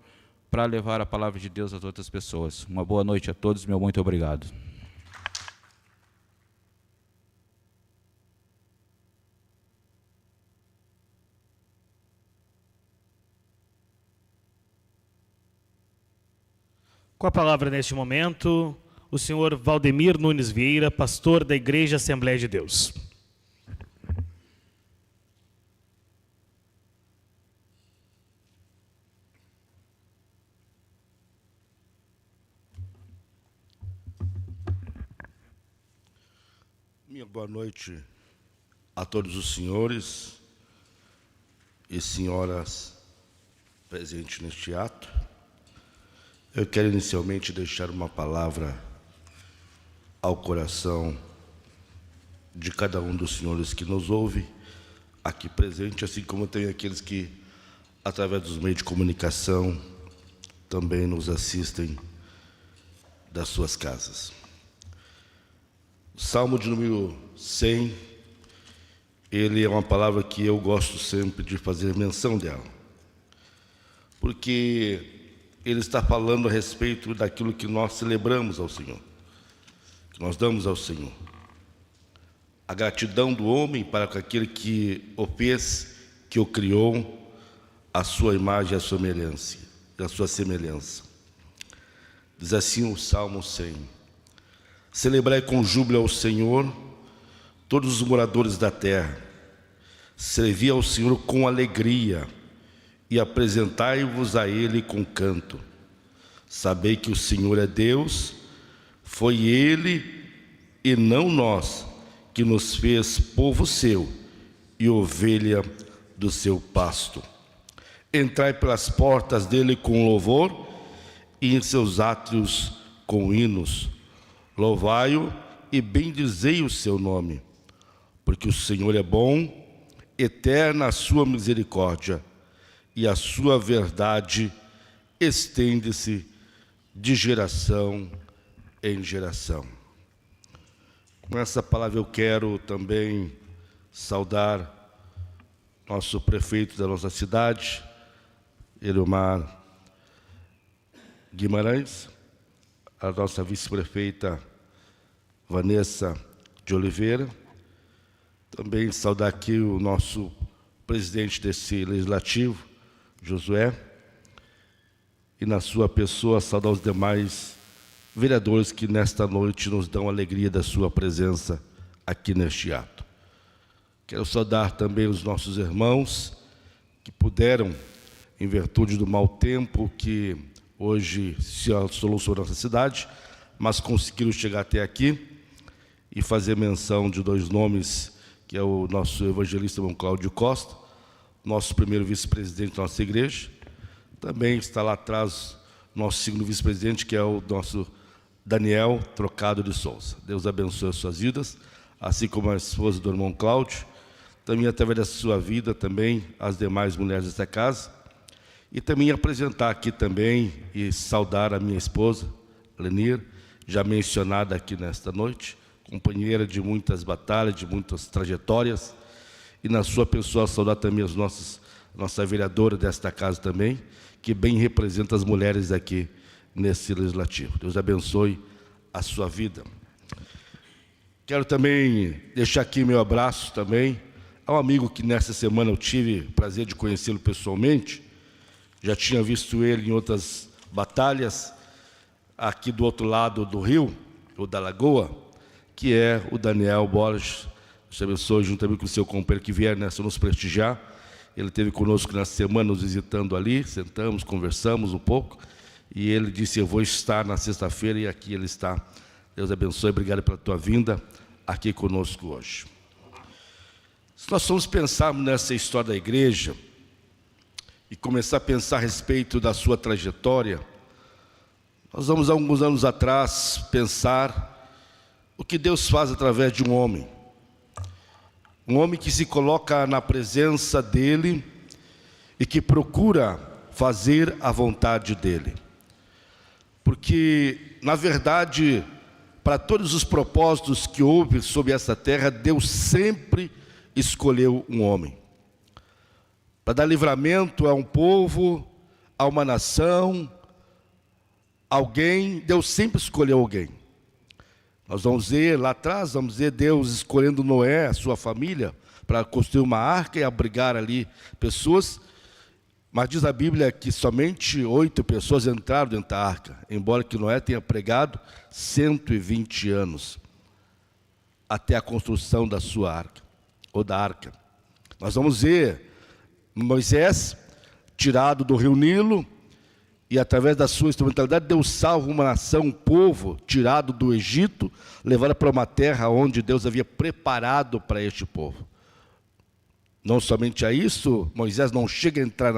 para levar a palavra de Deus às outras pessoas. Uma boa noite a todos, meu muito obrigado. Com a palavra neste momento, o senhor Valdemir Nunes Vieira, pastor da Igreja Assembleia de Deus. Minha boa noite a todos os senhores e senhoras presentes neste ato. Eu quero inicialmente deixar uma palavra ao coração de cada um dos senhores que nos ouve aqui presente, assim como tem aqueles que, através dos meios de comunicação, também nos assistem das suas casas. O Salmo de número 100, ele é uma palavra que eu gosto sempre de fazer menção dela, porque ele está falando a respeito daquilo que nós celebramos ao Senhor, que nós damos ao Senhor. A gratidão do homem para com aquele que o fez, que o criou, a sua imagem e a sua semelhança. Diz assim o Salmo 100. Celebrai com júbilo ao Senhor, todos os moradores da terra. Servi ao Senhor com alegria, e apresentai-vos a Ele com canto. Sabei que o Senhor é Deus, foi Ele e não nós que nos fez povo seu e ovelha do seu pasto. Entrai pelas portas dele com louvor e em seus átrios com hinos. Louvai-o e bendizei o seu nome, porque o Senhor é bom, eterna a sua misericórdia, e a sua verdade estende-se de geração em geração. Com essa palavra eu quero também saudar nosso prefeito da nossa cidade, Eliomar Guimarães, a nossa vice-prefeita Vanessa de Oliveira, também saudar aqui o nosso presidente desse legislativo, Josué, e na sua pessoa saudar os demais vereadores que nesta noite nos dão alegria da sua presença aqui neste ato. Quero saudar também os nossos irmãos que puderam, em virtude do mau tempo que hoje se assolou sobre a nossa cidade, mas conseguiram chegar até aqui e fazer menção de dois nomes, que é o nosso evangelista irmão Cláudio Costa, nosso primeiro vice-presidente da nossa igreja. Também está lá atrás nosso segundo vice-presidente, que é o nosso Daniel Trocado de Souza. Deus abençoe as suas vidas, assim como a esposa do irmão Cláudio, também através da sua vida, também as demais mulheres desta casa. E também apresentar aqui também e saudar a minha esposa, Lenir, já mencionada aqui nesta noite, companheira de muitas batalhas, de muitas trajetórias, e na sua pessoa saudar também as nossa vereadora desta casa também, que bem representa as mulheres aqui nesse legislativo. Deus abençoe a sua vida. Quero também deixar aqui meu abraço também a um amigo que nessa semana eu tive o prazer de conhecê-lo pessoalmente. Já tinha visto ele em outras batalhas, aqui do outro lado do rio, ou da lagoa, que é o Daniel Borges. Deus abençoe, juntamente com o seu companheiro que vier nessa nos prestigiar. Ele esteve conosco nessa semana, nos visitando ali, sentamos, conversamos um pouco, e ele disse, eu vou estar na sexta-feira, e aqui ele está. Deus abençoe, obrigado pela tua vinda aqui conosco hoje. Se nós formos pensarmos nessa história da igreja, e começar a pensar a respeito da sua trajetória, nós vamos, há alguns anos atrás, pensar o que Deus faz através de um homem. Um homem que se coloca na presença dEle e que procura fazer a vontade dEle. Porque, na verdade, para todos os propósitos que houve sobre essa terra, Deus sempre escolheu um homem. Para dar livramento a um povo, a uma nação, alguém, Deus sempre escolheu alguém. Nós vamos ver lá atrás, vamos ver Deus escolhendo Noé, a sua família, para construir uma arca e abrigar ali pessoas. Mas diz a Bíblia que somente 8 pessoas entraram dentro da arca, embora que Noé tenha pregado 120 anos até a construção da sua arca, ou da arca. Nós vamos ver Moisés tirado do rio Nilo, e através da sua instrumentalidade Deus salva uma nação, um povo tirado do Egito, levado para uma terra onde Deus havia preparado para este povo. Não somente a isso, Moisés não chega a entrar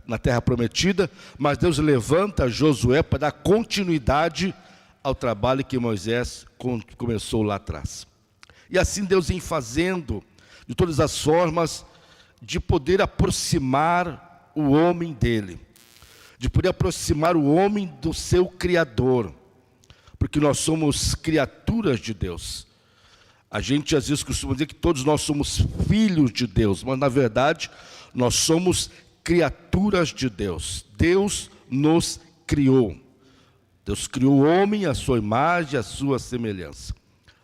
na terra prometida, mas Deus levanta Josué para dar continuidade ao trabalho que Moisés começou lá atrás. E assim Deus vem fazendo, de todas as formas, de poder aproximar o homem dele, de poder aproximar o homem do seu Criador, porque nós somos criaturas de Deus. A gente às vezes costuma dizer que todos nós somos filhos de Deus, mas na verdade nós somos criaturas de Deus. Deus nos criou. Deus criou o homem à sua imagem, à sua semelhança.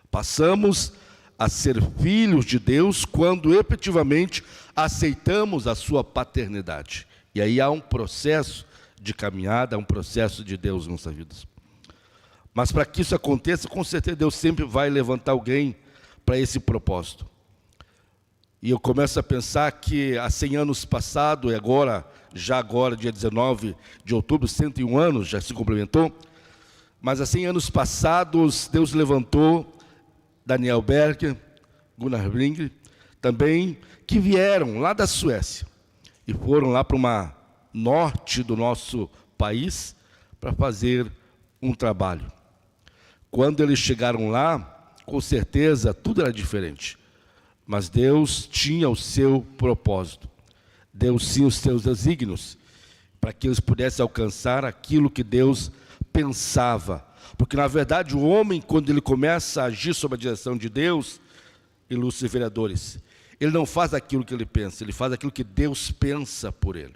Passamos a ser filhos de Deus quando efetivamente aceitamos a sua paternidade. E aí há um processo de caminhada, há um processo de Deus em nossas vidas. Mas para que isso aconteça, com certeza Deus sempre vai levantar alguém para esse propósito. E eu começo a pensar que há 100 anos passado, e agora, dia 19 de outubro, 101 anos, já se complementou, mas há 100 anos passados, Deus levantou Daniel Berger, Gunnar Bring, também, que vieram lá da Suécia, e foram lá para uma norte do nosso país, para fazer um trabalho. Quando eles chegaram lá, com certeza, tudo era diferente. Mas Deus tinha o seu propósito. Deus tinha os seus desígnios, para que eles pudessem alcançar aquilo que Deus pensava. Porque, na verdade, o homem, quando ele começa a agir sob a direção de Deus, ilustres vereadores, ele não faz aquilo que ele pensa, ele faz aquilo que Deus pensa por ele.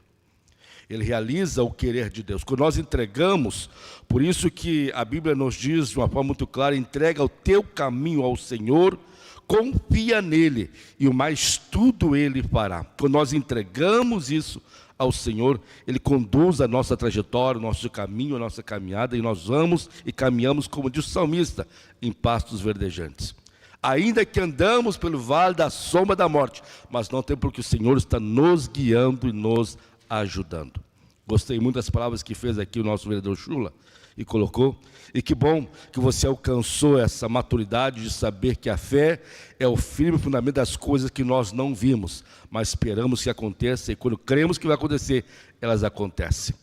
Ele realiza o querer de Deus. Quando nós entregamos, por isso que a Bíblia nos diz de uma forma muito clara, entrega o teu caminho ao Senhor, confia nele, e o mais tudo ele fará. Quando nós entregamos isso ao Senhor, ele conduz a nossa trajetória, o nosso caminho, a nossa caminhada, e nós vamos e caminhamos, como diz o salmista, em pastos verdejantes. Ainda que andamos pelo vale da sombra da morte, mas não tem, porque o Senhor está nos guiando e nos ajudando. Gostei muito das palavras que fez aqui o nosso vereador Chula e colocou, e que bom que você alcançou essa maturidade de saber que a fé é o firme fundamento das coisas que nós não vimos, mas esperamos que aconteça, e quando cremos que vai acontecer, elas acontecem.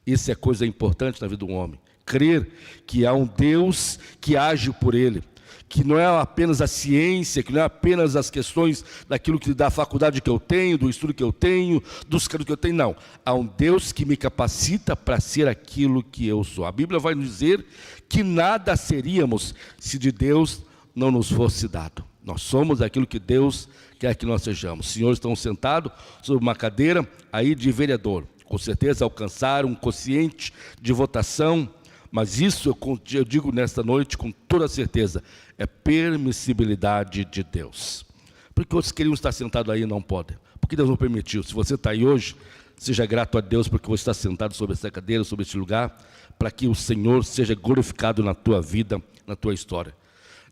Isso é coisa importante na vida do homem, crer que há um Deus que age por ele, que não é apenas a ciência, que não é apenas as questões daquilo que da faculdade que eu tenho, do estudo que eu tenho, dos caminhos que eu tenho, não. Há um Deus que me capacita para ser aquilo que eu sou. A Bíblia vai nos dizer que nada seríamos se de Deus não nos fosse dado. Nós somos aquilo que Deus quer que nós sejamos. Os senhores estão sentados sobre uma cadeira aí de vereador. Com certeza alcançaram um quociente de votação mas isso eu digo nesta noite com toda certeza, é permissibilidade de Deus. Porque outros queriam estar sentados aí e não podem. Porque Deus não permitiu. Se você está aí hoje, seja grato a Deus porque você está sentado sobre essa cadeira, sobre esse lugar, para que o Senhor seja glorificado na tua vida, na tua história.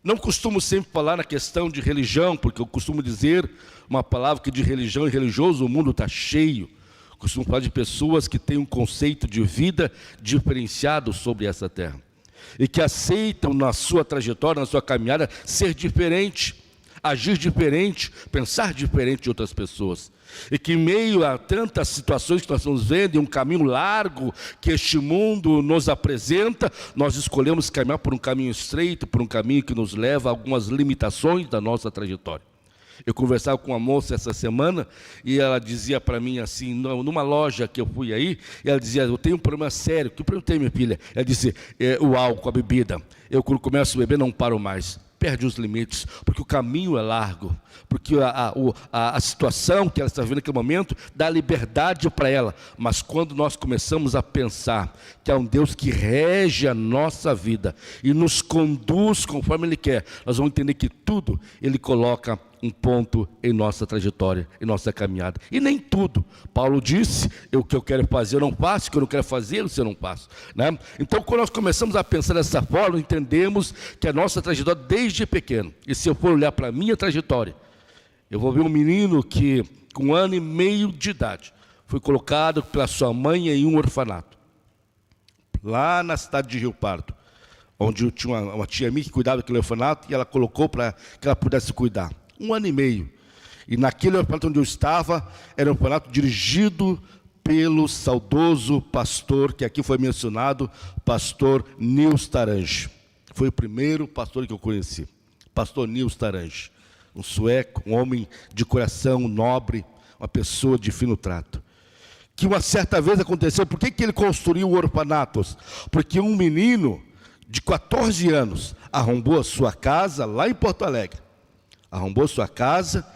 Não costumo sempre falar na questão de religião, porque eu costumo dizer uma palavra que de religião e religioso o mundo está cheio. Costumo falar de pessoas que têm um conceito de vida diferenciado sobre essa terra. E que aceitam na sua trajetória, na sua caminhada, ser diferente, agir diferente, pensar diferente de outras pessoas. E que em meio a tantas situações que nós estamos vendo, em um caminho largo que este mundo nos apresenta, nós escolhemos caminhar por um caminho estreito, por um caminho que nos leva a algumas limitações da nossa trajetória. Eu conversava com uma moça essa semana e ela dizia para mim assim, numa loja que eu fui aí, ela dizia, eu tenho um problema sério. Que problema tem, minha filha? Ela disse, o álcool, a bebida. Eu quando começo a beber não paro mais. Perde os limites, porque o caminho é largo, porque a situação que ela está vivendo naquele momento dá liberdade para ela. Mas quando nós começamos a pensar que há um Deus que rege a nossa vida e nos conduz conforme Ele quer, nós vamos entender que tudo Ele coloca um ponto em nossa trajetória, em nossa caminhada. E nem tudo. Paulo disse, o que eu quero fazer eu não faço, o que eu não quero fazer eu não faço. Né? Então, quando nós começamos a pensar dessa forma, entendemos que a nossa trajetória desde pequeno, e se eu for olhar para a minha trajetória, eu vou ver um menino que, com 1 ano e meio de idade, foi colocado pela sua mãe em um orfanato, lá na cidade de Rio Pardo, onde eu tinha uma tia minha que cuidava daquele orfanato, e ela colocou para que ela pudesse cuidar. 1 ano e meio. E naquele orfanato onde eu estava, era um orfanato dirigido pelo saudoso pastor, que aqui foi mencionado, pastor Nils Tarange. Foi o primeiro pastor que eu conheci. Pastor Nils Tarange. Um sueco, um homem de coração nobre, uma pessoa de fino trato. Que uma certa vez aconteceu, por que ele construiu orfanatos? Porque um menino de 14 anos arrombou a sua casa lá em Porto Alegre. Arrombou sua casa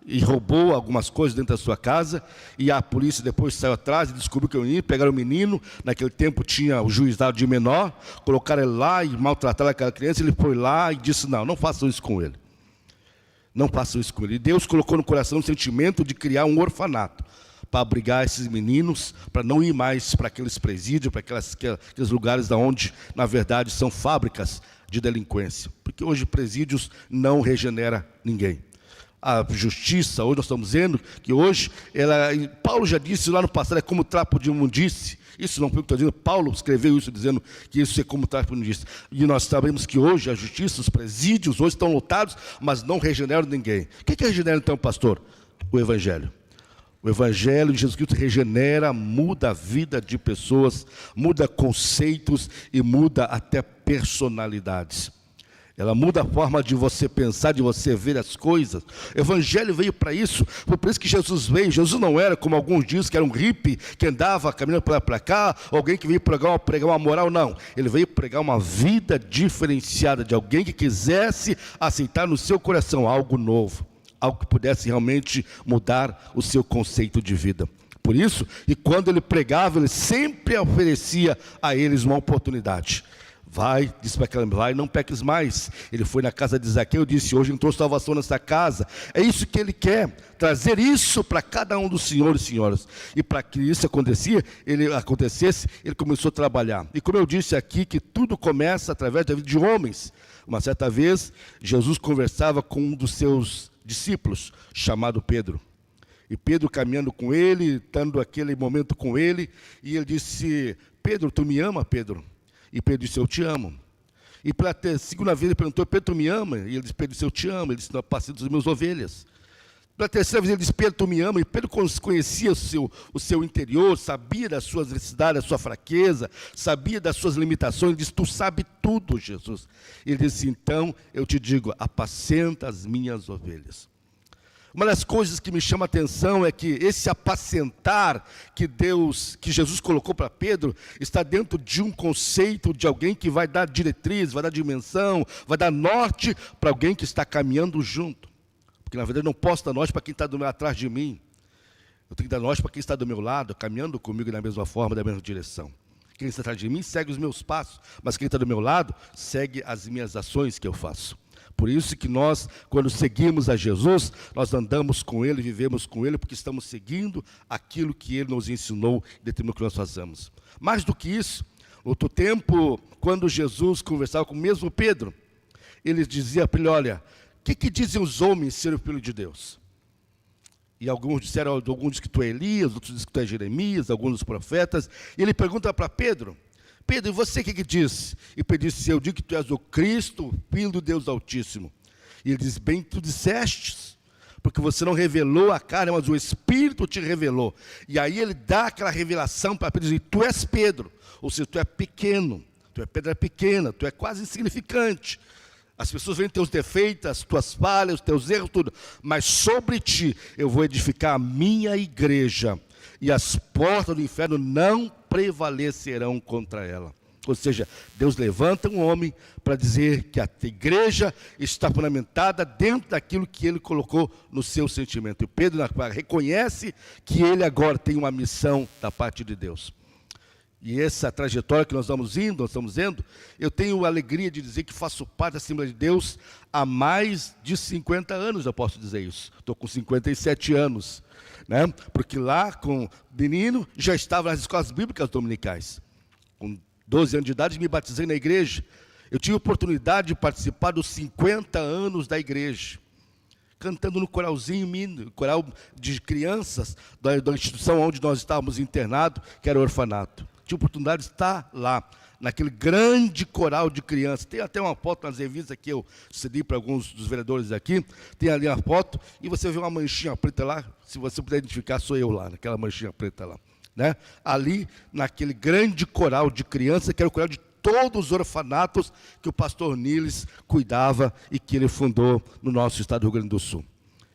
e roubou algumas coisas dentro da sua casa, e a polícia depois saiu atrás e descobriu que o menino, pegaram o menino, naquele tempo tinha o juizado de menor, colocaram ele lá e maltrataram aquela criança, ele foi lá e disse, não façam isso com ele. Não façam isso com ele. E Deus colocou no coração o sentimento de criar um orfanato, para abrigar esses meninos, para não ir mais para aqueles presídios, para aqueles lugares onde, na verdade, são fábricas de delinquência. Porque hoje presídios não regenera ninguém. A justiça, hoje nós estamos vendo que hoje, Paulo já disse lá no passado, é como trapo de imundície. Isso não foi o que estou dizendo, Paulo escreveu isso dizendo que isso é como trapo de imundície. E nós sabemos que hoje a justiça, os presídios hoje estão lotados, mas não regeneram ninguém. O que regenera então, pastor? O Evangelho. O Evangelho de Jesus Cristo regenera, muda a vida de pessoas, muda conceitos e muda até personalidades. Ela muda a forma de você pensar, de você ver as coisas. O Evangelho veio para isso, foi por isso que Jesus veio. Jesus não era, como alguns dizem, que era um hippie que andava caminhando para cá, alguém que veio pregar uma moral, não. Ele veio pregar uma vida diferenciada, de alguém que quisesse aceitar no seu coração algo novo. Algo que pudesse realmente mudar o seu conceito de vida. Por isso, e quando ele pregava, ele sempre oferecia a eles uma oportunidade. Vai, disse para aquela, vai, não peques mais. Ele foi na casa de Zaqueu e disse, hoje entrou salvação nessa casa. É isso que ele quer, trazer isso para cada um dos senhores e senhoras. E para que isso acontecesse, ele começou a trabalhar. E como eu disse aqui, que tudo começa através da vida de homens. Uma certa vez, Jesus conversava com um dos seus discípulos, chamado Pedro. E Pedro caminhando com ele, estando aquele momento com ele, e ele disse, Pedro, tu me ama, Pedro? E Pedro disse, eu te amo. E pela segunda vez ele perguntou, Pedro, tu me ama? E ele disse, Pedro disse, eu te amo. Ele disse, não, passei dos meus ovelhas. Pela terceira vez ele disse, Pedro, tu me ama? E Pedro conhecia o seu interior, sabia das suas necessidades, da sua fraqueza, sabia das suas limitações. Ele disse, tu sabe tudo, Jesus. Ele disse, então eu te digo, apacenta as minhas ovelhas. Uma das coisas que me chama a atenção é que esse apacentar que Jesus colocou para Pedro, está dentro de um conceito de alguém que vai dar diretriz, vai dar dimensão, vai dar norte para alguém que está caminhando junto. Porque na verdade eu não posso dar norte para quem está atrás de mim. Eu tenho que dar norte para quem está do meu lado, caminhando comigo na mesma forma, da mesma direção. Quem está atrás de mim segue os meus passos, mas quem está do meu lado segue as minhas ações que eu faço. Por isso que nós, quando seguimos a Jesus, nós andamos com Ele, vivemos com Ele, porque estamos seguindo aquilo que Ele nos ensinou e determinou que nós façamos. Mais do que isso, outro tempo, quando Jesus conversava com o mesmo Pedro, ele dizia para ele: olha, o que dizem os homens ser o Filho de Deus? E alguns disseram, alguns dizem que tu é Elias, outros dizem que tu é Jeremias, alguns dos profetas. E ele pergunta para Pedro: Pedro, e você o que diz? E Pedro disse: eu digo que tu és o Cristo, Filho do Deus Altíssimo. E ele diz: bem tu dissestes, porque você não revelou a carne, mas o Espírito te revelou. E aí ele dá aquela revelação para Pedro, e diz: tu és Pedro, ou seja, tu é pequeno, tu é pedra pequena, tu é quase insignificante. As pessoas veem teus defeitos, as tuas falhas, os teus erros, tudo. Mas sobre ti eu vou edificar a minha igreja, e as portas do inferno não prevalecerão contra ela. Ou seja, Deus levanta um homem para dizer que a igreja está fundamentada dentro daquilo que ele colocou no seu sentimento. E Pedro reconhece que ele agora tem uma missão da parte de Deus. E essa trajetória que nós estamos indo, eu tenho a alegria de dizer que faço parte da Assembleia de Deus há mais de 50 anos, eu posso dizer isso. Estou com 57 anos, né? Porque lá, com menino, já estava nas escolas bíblicas dominicais. Com 12 anos de idade, me batizei na igreja. Eu tive a oportunidade de participar dos 50 anos da igreja, cantando no coralzinho, coral de crianças da instituição onde nós estávamos internados, que era o orfanato. Tive a oportunidade de estar lá, naquele grande coral de crianças. Tem até uma foto nas revistas que eu cedi para alguns dos vereadores aqui. Tem ali a foto e você vê uma manchinha preta lá. Se você puder identificar, sou eu lá, naquela manchinha preta lá, né? Ali, naquele grande coral de crianças, que era o coral de todos os orfanatos que o pastor Niles cuidava e que ele fundou no nosso estado do Rio Grande do Sul.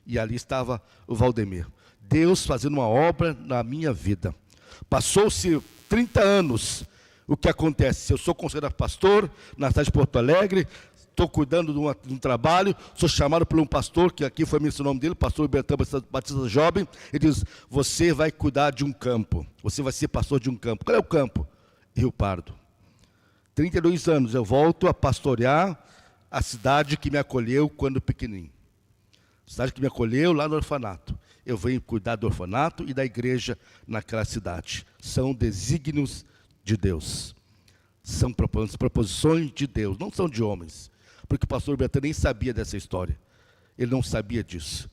E ali estava o Valdemir. Deus fazendo uma obra na minha vida. Passou-se 30 anos. O que acontece? Eu sou considerado pastor na cidade de Porto Alegre, estou cuidando de um trabalho, sou chamado por um pastor, que aqui foi mencionado o nome dele, pastor Bertão Batista Jovem. Ele diz: você vai cuidar de um campo, você vai ser pastor de um campo. Qual é o campo? Rio Pardo. 32 anos, eu volto a pastorear a cidade que me acolheu quando pequenininho. Cidade que me acolheu lá no orfanato. Eu venho cuidar do orfanato e da igreja naquela cidade. São desígnios de Deus. São proposições de Deus, não são de homens. Porque o pastor Bertão nem sabia dessa história. Ele não sabia disso.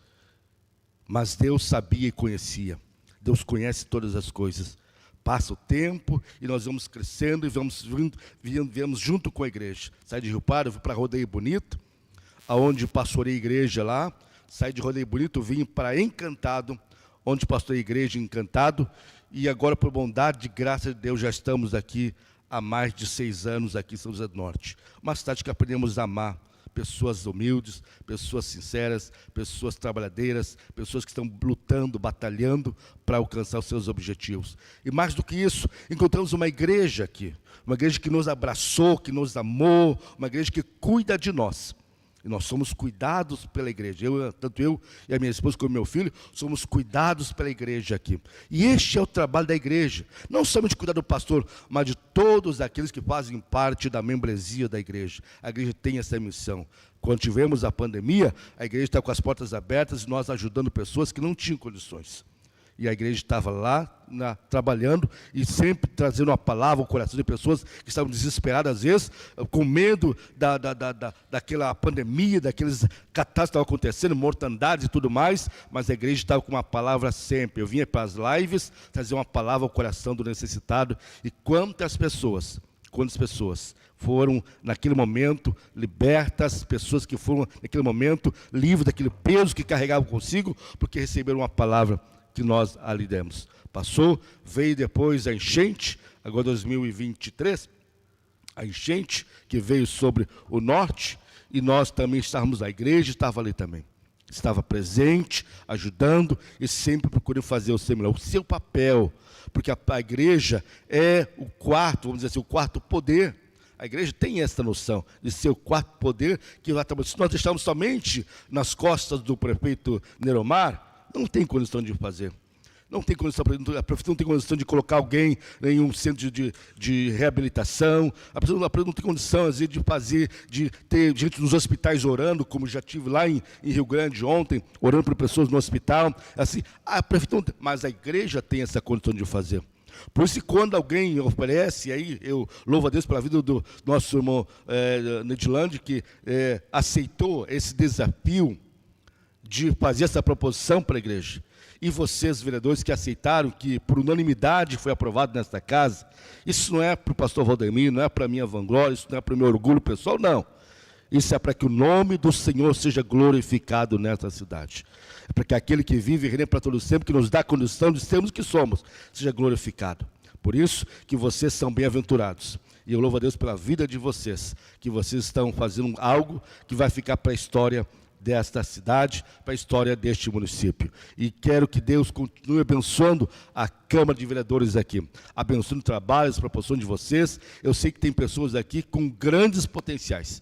Mas Deus sabia e conhecia. Deus conhece todas as coisas. Passa o tempo e nós vamos crescendo e viemos junto com a igreja. Saí de Rio Pardo, fui para Rodeio Bonito, aonde pastorei a igreja lá. Saí de Rodeio Bonito, vim para Encantado, onde pastorei a igreja Encantado. E agora, por bondade e graça de Deus, já estamos aqui há mais de 6 anos, aqui em São José do Norte. Uma cidade que aprendemos a amar. Pessoas humildes, pessoas sinceras, pessoas trabalhadeiras, pessoas que estão lutando, batalhando para alcançar os seus objetivos. E mais do que isso, encontramos uma igreja aqui, uma igreja que nos abraçou, que nos amou, uma igreja que cuida de nós. E nós somos cuidados pela igreja. Tanto eu e a minha esposa como meu filho, somos cuidados pela igreja aqui. E este é o trabalho da igreja. Não somente cuidar do pastor, mas de todos aqueles que fazem parte da membresia da igreja. A igreja tem essa missão. Quando tivemos a pandemia, a igreja está com as portas abertas e nós ajudando pessoas que não tinham condições. E a igreja estava lá trabalhando e sempre trazendo uma palavra ao coração de pessoas que estavam desesperadas, às vezes, com medo daquela pandemia, daqueles catástrofes que estavam acontecendo, mortandades e tudo mais, mas a igreja estava com uma palavra sempre. Eu vinha para as lives trazer uma palavra ao coração do necessitado. E quantas pessoas foram naquele momento libertas, pessoas que foram naquele momento livres daquele peso que carregavam consigo, porque receberam uma palavra que nós ali demos. Passou, veio depois a enchente, agora 2023, a enchente que veio sobre o norte, e nós também estávamos, a igreja estava ali também. Estava presente, ajudando, e sempre procurando fazer o seu papel, porque a igreja é o quarto, vamos dizer assim, o quarto poder. A igreja tem essa noção de ser o quarto poder, que se nós deixarmos somente nas costas do prefeito Neromar, não tem condição de fazer. Não tem condição, a prefeitura não tem condição de colocar alguém em um centro de reabilitação, a prefeitura não tem condição, às vezes, de ter gente nos hospitais orando, como já tive lá em Rio Grande ontem, orando por pessoas no hospital. Assim, a prefeitura, mas a igreja tem essa condição de fazer. Por isso, quando alguém oferece, aí eu louvo a Deus pela vida do nosso irmão Nedilande, que aceitou esse desafio de fazer essa proposição para a igreja. E vocês, vereadores, que aceitaram, que por unanimidade foi aprovado nesta casa, isso não é para o pastor Valdemir, não é para a minha vanglória, isso não é para o meu orgulho pessoal, não. Isso é para que o nome do Senhor seja glorificado nesta cidade. É para que aquele que vive e reina para todo sempre, que nos dá a condição de sermos o que somos, seja glorificado. Por isso que vocês são bem-aventurados. E eu louvo a Deus pela vida de vocês, que vocês estão fazendo algo que vai ficar para a história desta cidade, para a história deste município. E quero que Deus continue abençoando a Câmara de Vereadores aqui, abençoando o trabalho, as proporções de vocês. Eu sei que tem pessoas aqui com grandes potenciais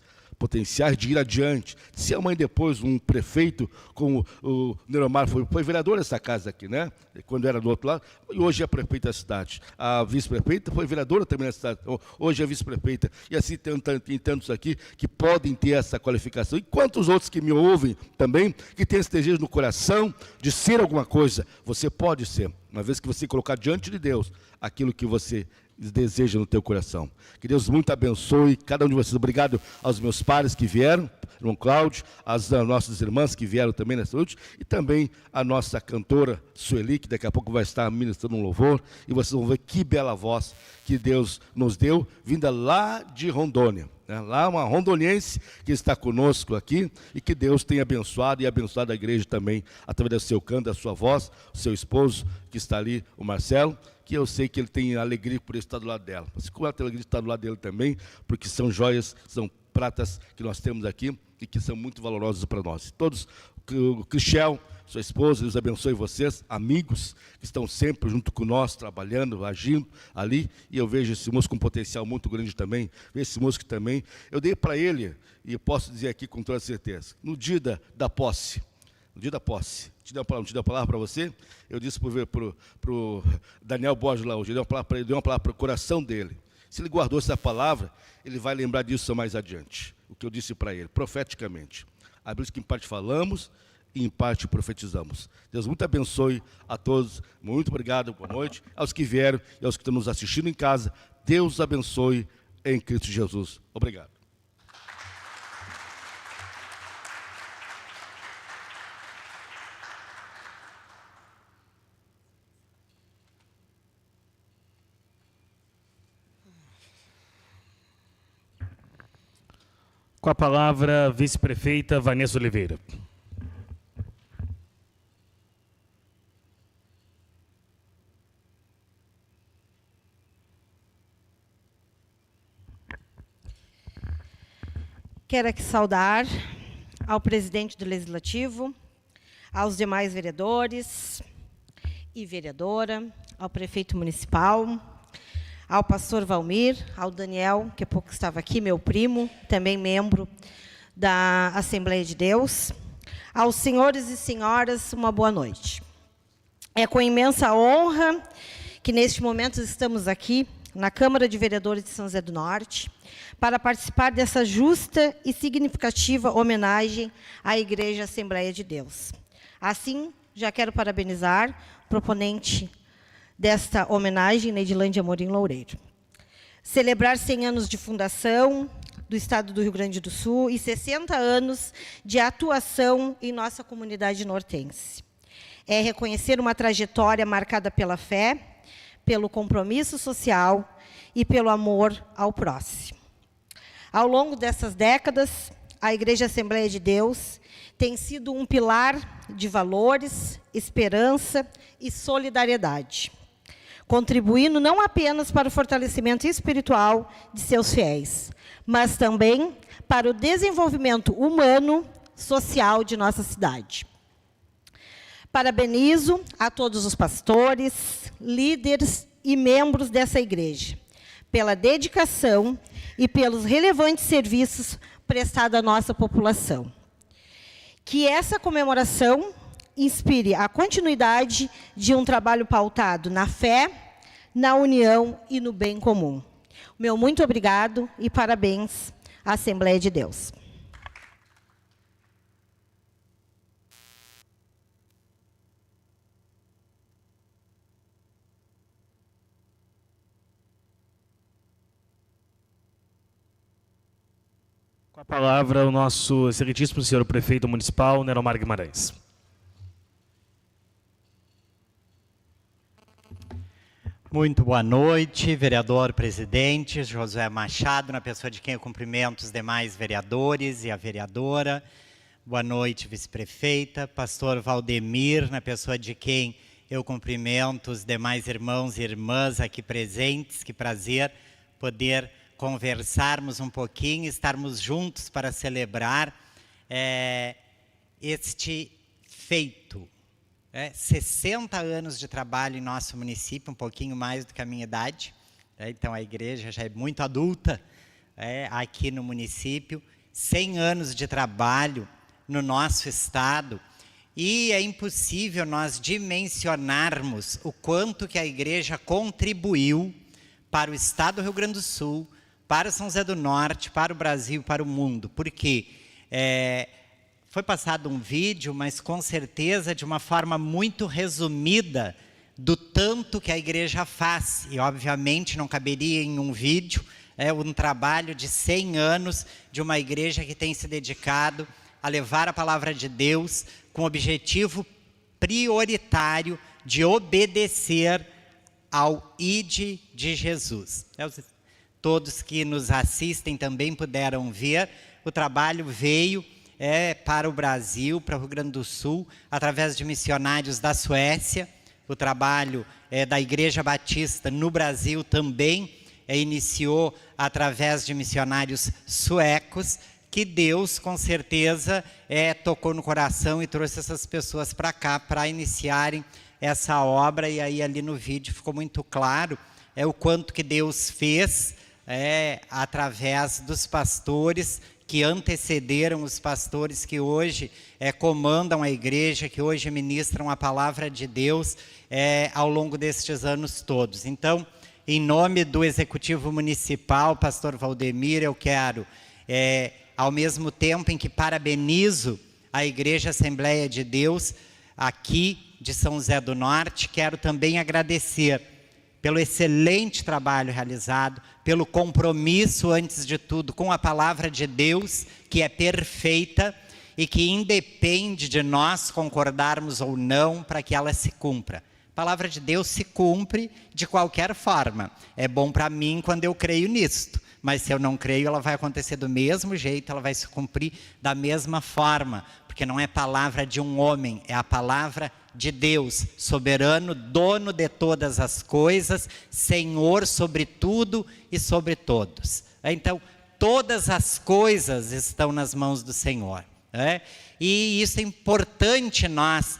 de ir adiante. Se amanhã depois um prefeito, como o Neuromar foi vereador dessa casa aqui, né? Quando era do outro lado, e hoje é prefeita da cidade. A vice-prefeita foi vereadora também da cidade, hoje é vice-prefeita. E assim tem tantos aqui que podem ter essa qualificação. E quantos outros que me ouvem também, que têm esse desejo no coração de ser alguma coisa, você pode ser, uma vez que você colocar diante de Deus aquilo que você deseja no teu coração. Que Deus muito abençoe cada um de vocês. Obrigado aos meus pares que vieram, irmão Cláudio, às nossas irmãs que vieram também nessa noite, e também a nossa cantora Sueli, que daqui a pouco vai estar ministrando um louvor, e vocês vão ver que bela voz que Deus nos deu, vinda lá de Rondônia. Lá uma rondoniense que está conosco aqui, e que Deus tenha abençoado e abençoado a igreja também, através do seu canto, da sua voz, o seu esposo que está ali, o Marcelo, que eu sei que ele tem alegria por estar do lado dela. Mas como ela tem alegria de estar do lado dele também, porque são joias, são pratas que nós temos aqui e que são muito valorosas para nós. Todos, o Cristiel, sua esposa, Deus abençoe vocês, amigos que estão sempre junto com nós, trabalhando, agindo ali, e eu vejo esse moço com um potencial muito grande também, esse moço que também, eu dei para ele, e eu posso dizer aqui com toda certeza, no dia da posse, te dei uma palavra para você, eu disse para o Daniel Borges lá hoje, eu dei uma palavra para o coração dele. Se ele guardou essa palavra, ele vai lembrar disso mais adiante, o que eu disse para ele, profeticamente. A Bíblia diz que em parte falamos e em parte profetizamos. Deus muito abençoe a todos, muito obrigado, boa noite, aos que vieram e aos que estão nos assistindo em casa, Deus abençoe em Cristo Jesus. Obrigado. Com a palavra, vice-prefeita Vanessa Oliveira. Quero aqui saudar ao presidente do Legislativo, aos demais vereadores e vereadora, ao prefeito municipal, ao pastor Valmir, ao Daniel, que há pouco estava aqui, meu primo, também membro da Assembleia de Deus. Aos senhores e senhoras, uma boa noite. É com imensa honra que, neste momento, estamos aqui na Câmara de Vereadores de São José do Norte para participar dessa justa e significativa homenagem à Igreja Assembleia de Deus. Assim, já quero parabenizar o proponente desta homenagem, Neidilande Amorim Loureiro. Celebrar 100 anos de fundação do Estado do Rio Grande do Sul e 60 anos de atuação em nossa comunidade nortense. É reconhecer uma trajetória marcada pela fé, pelo compromisso social e pelo amor ao próximo. Ao longo dessas décadas, a Igreja Assembleia de Deus tem sido um pilar de valores, esperança e solidariedade, contribuindo não apenas para o fortalecimento espiritual de seus fiéis, mas também para o desenvolvimento humano, social de nossa cidade. Parabenizo a todos os pastores, líderes e membros dessa igreja, pela dedicação e pelos relevantes serviços prestados à nossa população. Que essa comemoração inspire a continuidade de um trabalho pautado na fé, na união e no bem comum. Meu muito obrigado e parabéns à Assembleia de Deus. Com a palavra, o nosso excelentíssimo senhor prefeito municipal, Neromar Guimarães. Muito boa noite, vereador presidente Josué Machado, na pessoa de quem eu cumprimento os demais vereadores e a vereadora. Boa noite, vice-prefeita, pastor Valdemir, na pessoa de quem eu cumprimento os demais irmãos e irmãs aqui presentes. Que prazer poder conversarmos um pouquinho, estarmos juntos para celebrar este feito. 60 anos de trabalho em nosso município, um pouquinho mais do que a minha idade. Então, a igreja já é muito adulta aqui no município. 100 anos de trabalho no nosso estado. E é impossível nós dimensionarmos o quanto que a igreja contribuiu para o estado do Rio Grande do Sul, para São José do Norte, para o Brasil, para o mundo. Porque foi passado um vídeo, mas com certeza de uma forma muito resumida do tanto que a igreja faz. E obviamente não caberia em um vídeo um trabalho de 100 anos de uma igreja que tem se dedicado a levar a palavra de Deus com o objetivo prioritário de obedecer ao ID de Jesus. Todos que nos assistem também puderam ver, o trabalho veio para o Brasil, para o Rio Grande do Sul, através de missionários da Suécia. O trabalho da Igreja Batista no Brasil também iniciou através de missionários suecos, que Deus, com certeza, tocou no coração e trouxe essas pessoas para cá, para iniciarem essa obra. E aí, ali no vídeo, ficou muito claro o quanto que Deus fez através dos pastores que antecederam os pastores que hoje comandam a igreja, que hoje ministram a palavra de Deus ao longo destes anos todos. Então, em nome do Executivo Municipal, pastor Valdemir, eu quero, ao mesmo tempo em que parabenizo a Igreja Assembleia de Deus, aqui de São José do Norte, quero também agradecer pelo excelente trabalho realizado, pelo compromisso, antes de tudo, com a palavra de Deus, que é perfeita e que independe de nós concordarmos ou não para que ela se cumpra. A palavra de Deus se cumpre de qualquer forma. É bom para mim quando eu creio nisto, mas se eu não creio, ela vai acontecer do mesmo jeito, ela vai se cumprir da mesma forma, porque não é palavra de um homem, é a palavra de Deus, soberano, dono de todas as coisas, Senhor sobre tudo e sobre todos. Então, todas as coisas estão nas mãos do Senhor. E isso é importante nós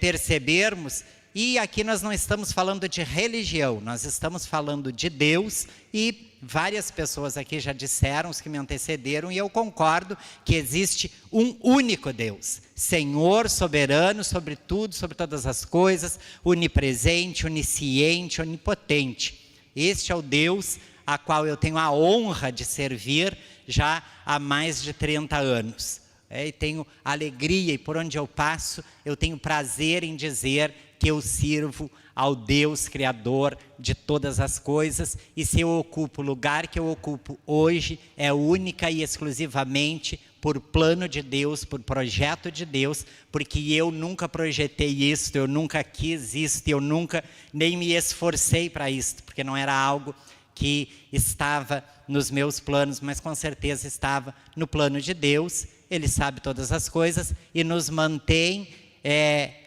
percebermos. E aqui nós não estamos falando de religião, nós estamos falando de Deus, e várias pessoas aqui já disseram, os que me antecederam, e eu concordo que existe um único Deus, Senhor soberano sobre tudo, sobre todas as coisas, onipresente, onisciente, onipotente. Este é o Deus a qual eu tenho a honra de servir já há mais de 30 anos. E tenho alegria, e por onde eu passo, eu tenho prazer em dizer que eu sirvo ao Deus Criador de todas as coisas, e se eu ocupo o lugar que eu ocupo hoje, é única e exclusivamente por plano de Deus, por projeto de Deus, porque eu nunca projetei isto, eu nunca quis isto, eu nunca nem me esforcei para isto, porque não era algo que estava nos meus planos, mas com certeza estava no plano de Deus. Ele sabe todas as coisas e nos mantém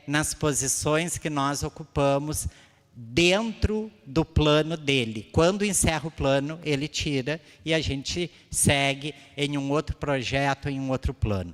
nas posições que nós ocupamos dentro do plano dele. Quando encerra o plano, ele tira e a gente segue em um outro projeto, em um outro plano.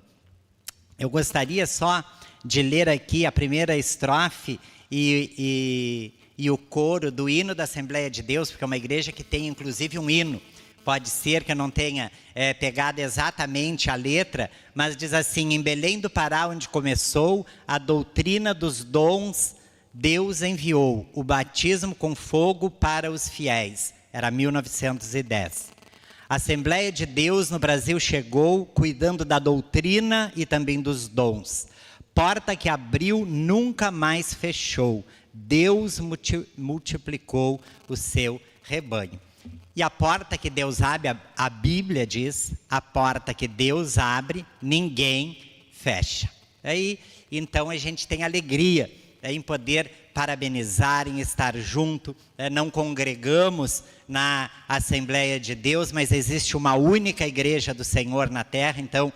Eu gostaria só de ler aqui a primeira estrofe e o coro do hino da Assembleia de Deus, porque é uma igreja que tem inclusive um hino. pode ser que eu não tenha pegado exatamente a letra, mas diz assim: em Belém do Pará, onde começou a doutrina dos dons, Deus enviou o batismo com fogo para os fiéis. Era 1910. A Assembleia de Deus no Brasil chegou cuidando da doutrina e também dos dons. Porta que abriu, nunca mais fechou. Deus multiplicou o seu rebanho. E a porta que Deus abre, a Bíblia diz, a porta que Deus abre, ninguém fecha. Aí, então a gente tem alegria em poder parabenizar, em estar junto. Não congregamos na Assembleia de Deus, mas existe uma única igreja do Senhor na terra. Então,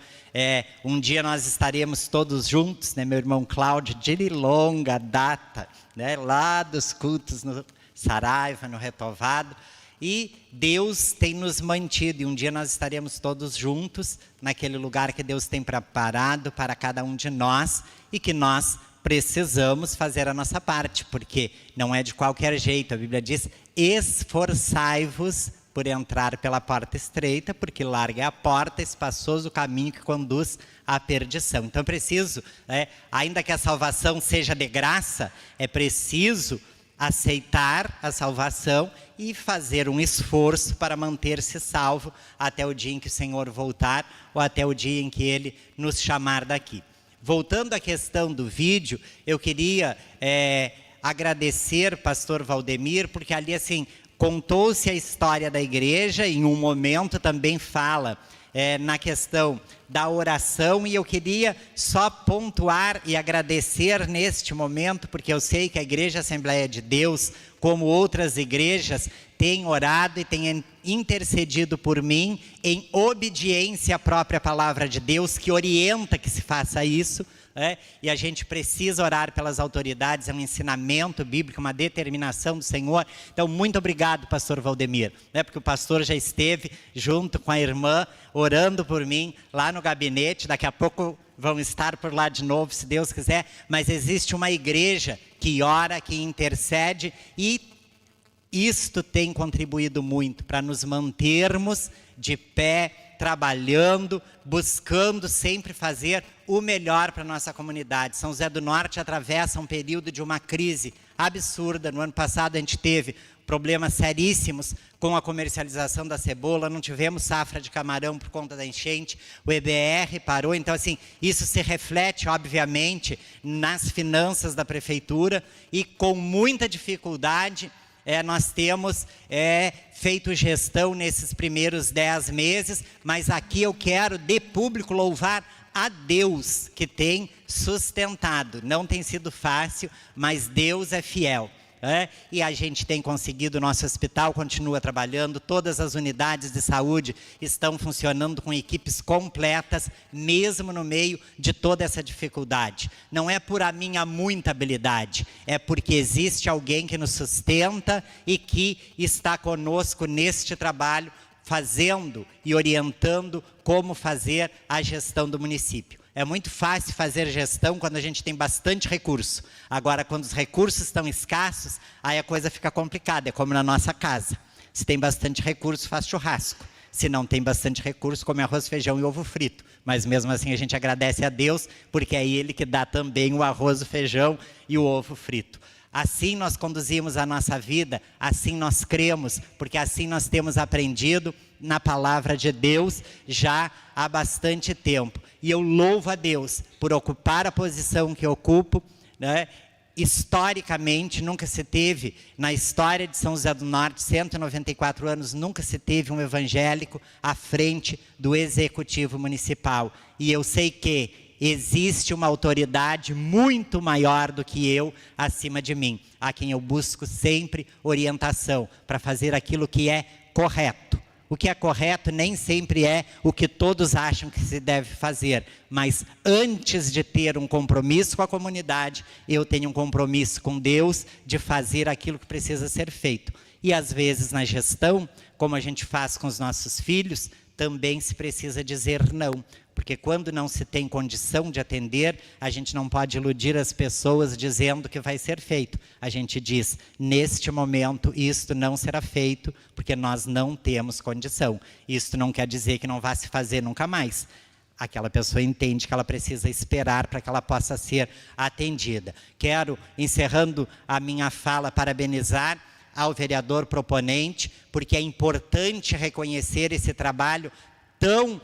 um dia nós estaremos todos juntos, né, meu irmão Cláudio, de longa data, né, lá dos cultos no Saraiva, no Retovado. E Deus tem nos mantido, e um dia nós estaremos todos juntos naquele lugar que Deus tem preparado para cada um de nós, e que nós precisamos fazer a nossa parte, porque não é de qualquer jeito. A Bíblia diz: esforçai-vos por entrar pela porta estreita, porque larga é a porta, espaçoso o caminho que conduz à perdição. Então é preciso, ainda que a salvação seja de graça, é preciso aceitar a salvação e fazer um esforço para manter-se salvo até o dia em que o Senhor voltar, ou até o dia em que Ele nos chamar daqui. Voltando à questão do vídeo, eu queria agradecer pastor Valdemir, porque ali assim contou-se a história da igreja, em um momento também fala na questão da oração, e eu queria só pontuar e agradecer neste momento, porque eu sei que a Igreja Assembleia de Deus, como outras igrejas, tem orado e tem intercedido por mim em obediência à própria palavra de Deus, que orienta que se faça isso. E a gente precisa orar pelas autoridades, é um ensinamento bíblico, uma determinação do Senhor. Então, muito obrigado, pastor Valdemir, porque o pastor já esteve junto com a irmã, orando por mim, lá no gabinete. Daqui a pouco vão estar por lá de novo, se Deus quiser. Mas existe uma igreja que ora, que intercede, e isto tem contribuído muito para nos mantermos de pé, trabalhando, buscando sempre fazer o melhor para a nossa comunidade. São José do Norte atravessa um período de uma crise absurda. No ano passado a gente teve problemas seríssimos com a comercialização da cebola, não tivemos safra de camarão por conta da enchente, o EBR parou. Então assim, isso se reflete obviamente nas finanças da prefeitura, e com muita dificuldade nós temos feito gestão nesses primeiros 10 meses, mas aqui eu quero de público louvar a Deus, que tem sustentado. Não tem sido fácil, mas Deus é fiel. E a gente tem conseguido, o nosso hospital continua trabalhando, todas as unidades de saúde estão funcionando com equipes completas, mesmo no meio de toda essa dificuldade. Não é por a minha muita habilidade, é porque existe alguém que nos sustenta e que está conosco neste trabalho, fazendo e orientando como fazer a gestão do município. É muito fácil fazer gestão quando a gente tem bastante recurso. Agora, quando os recursos estão escassos, aí a coisa fica complicada. É como na nossa casa. Se tem bastante recurso, faz churrasco. Se não tem bastante recurso, come arroz, feijão e ovo frito. Mas mesmo assim a gente agradece a Deus, porque é Ele que dá também o arroz, o feijão e o ovo frito. Assim nós conduzimos a nossa vida, assim nós cremos, porque assim nós temos aprendido na palavra de Deus já há bastante tempo. E eu louvo a Deus por ocupar a posição que ocupo. Historicamente, nunca se teve, na história de São José do Norte, 194 anos, nunca se teve um evangélico à frente do executivo municipal. E eu sei que existe uma autoridade muito maior do que eu acima de mim, a quem eu busco sempre orientação para fazer aquilo que é correto. O que é correto nem sempre é o que todos acham que se deve fazer, mas antes de ter um compromisso com a comunidade, eu tenho um compromisso com Deus de fazer aquilo que precisa ser feito. E às vezes na gestão, como a gente faz com os nossos filhos, também se precisa dizer não. Porque quando não se tem condição de atender, a gente não pode iludir as pessoas dizendo que vai ser feito. A gente diz, neste momento, isto não será feito, porque nós não temos condição. Isto não quer dizer que não vá se fazer nunca mais. Aquela pessoa entende que ela precisa esperar para que ela possa ser atendida. Quero, encerrando a minha fala, parabenizar ao vereador proponente, porque é importante reconhecer esse trabalho tão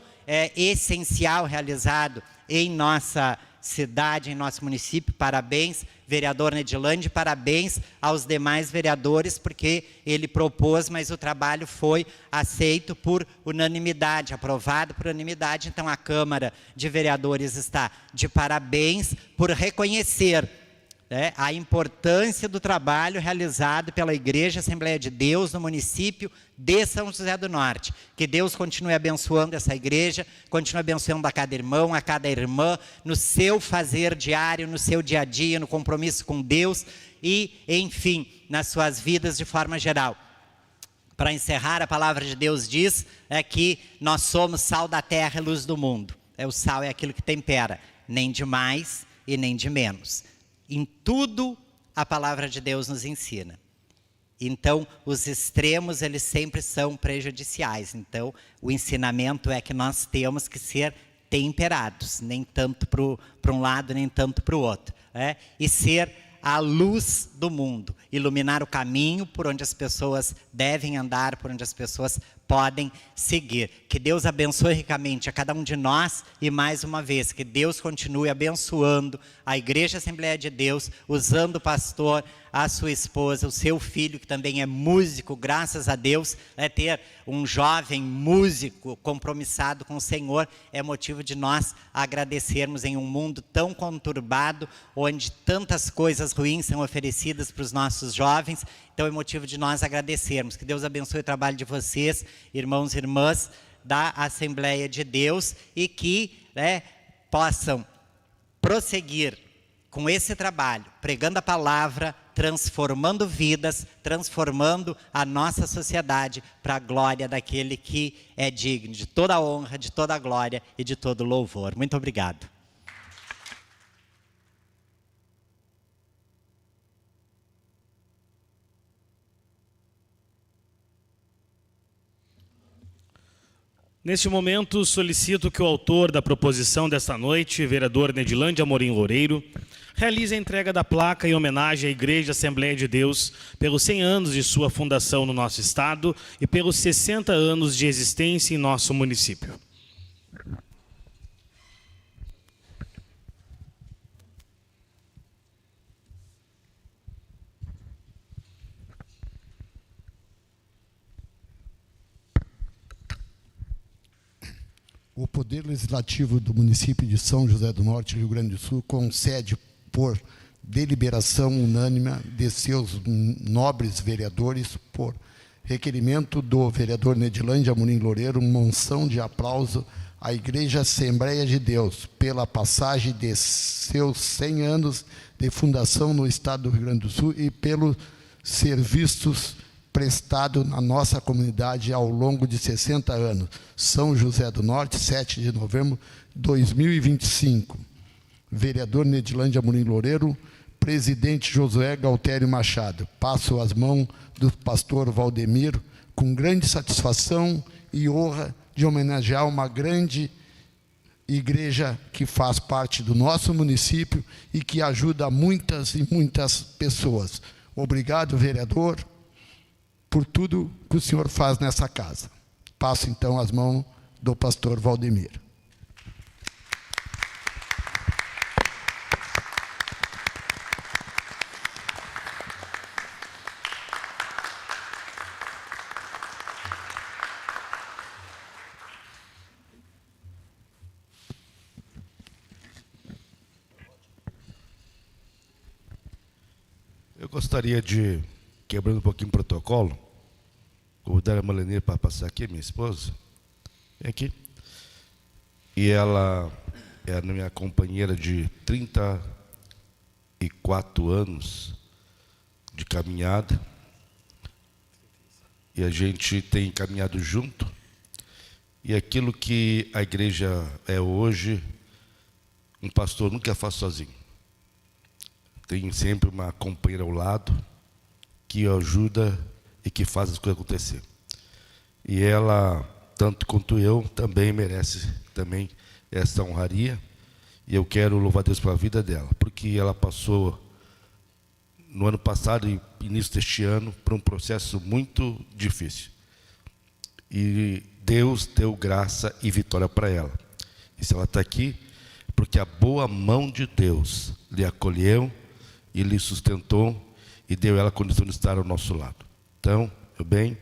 essencial realizado em nossa cidade, em nosso município. Parabéns, vereador Nedilande, parabéns aos demais vereadores, porque ele propôs, mas o trabalho foi aceito por unanimidade, aprovado por unanimidade. Então a Câmara de Vereadores está de parabéns por reconhecer a importância do trabalho realizado pela Igreja Assembleia de Deus no município de São José do Norte. Que Deus continue abençoando essa igreja, continue abençoando a cada irmão, a cada irmã, no seu fazer diário, no seu dia a dia, no compromisso com Deus e, enfim, nas suas vidas de forma geral. Para encerrar, a palavra de Deus diz que nós somos sal da terra e luz do mundo. O sal é aquilo que tempera, nem de mais e nem de menos. Em tudo a palavra de Deus nos ensina. Então, os extremos, eles sempre são prejudiciais. Então, o ensinamento é que nós temos que ser temperados, nem tanto para um lado, nem tanto para o outro. E ser a luz do mundo, iluminar o caminho por onde as pessoas devem andar, por onde as pessoas podem seguir. Que Deus abençoe ricamente a cada um de nós e, mais uma vez, que Deus continue abençoando a Igreja Assembleia de Deus, usando o pastor, a sua esposa, o seu filho, que também é músico, graças a Deus. Ter um jovem músico compromissado com o Senhor é motivo de nós agradecermos em um mundo tão conturbado, onde tantas coisas ruins são oferecidas para os nossos jovens. Então é motivo de nós agradecermos. Que Deus abençoe o trabalho de vocês, irmãos e irmãs da Assembleia de Deus, e que possam prosseguir com esse trabalho, pregando a palavra, transformando vidas, transformando a nossa sociedade para a glória daquele que é digno de toda a honra, de toda a glória e de todo o louvor. Muito obrigado. Neste momento, solicito que o autor da proposição desta noite, vereador Nedilande Amorim Loureiro, realize a entrega da placa em homenagem à Igreja Assembleia de Deus pelos 100 anos de sua fundação no nosso estado e pelos 60 anos de existência em nosso município. O Poder Legislativo do município de São José do Norte, Rio Grande do Sul, concede por deliberação unânime de seus nobres vereadores, por requerimento do vereador Nedilande Amorim Loureiro, moção de aplauso à Igreja Assembleia de Deus pela passagem de seus 100 anos de fundação no estado do Rio Grande do Sul e pelos serviços prestado na nossa comunidade ao longo de 60 anos. São José do Norte, 7 de novembro de 2025. Vereador Nedilande Amorim Loureiro, presidente Josué Galtério Machado. Passo as mãos do pastor Valdemir com grande satisfação e honra de homenagear uma grande igreja que faz parte do nosso município e que ajuda muitas e muitas pessoas. Obrigado, vereador, por tudo que o senhor faz nessa casa. Passo, então, as mãos do pastor Valdemir. Eu gostaria de, quebrando um pouquinho o protocolo, convidar a Malenir para passar aqui, minha esposa. Vem aqui. E ela é a minha companheira de 34 anos de caminhada. E a gente tem caminhado junto. E aquilo que a igreja é hoje, um pastor nunca faz sozinho. Tem sempre uma companheira ao lado que ajuda e que faz as coisas acontecer. E ela, tanto quanto eu, também merece também essa honraria. E eu quero louvar a Deus pela vida dela, porque ela passou no ano passado e início deste ano por um processo muito difícil. E Deus deu graça e vitória para ela. E se ela está aqui, porque a boa mão de Deus lhe acolheu e lhe sustentou e deu ela a condição de estar ao nosso lado. Então, meu bem,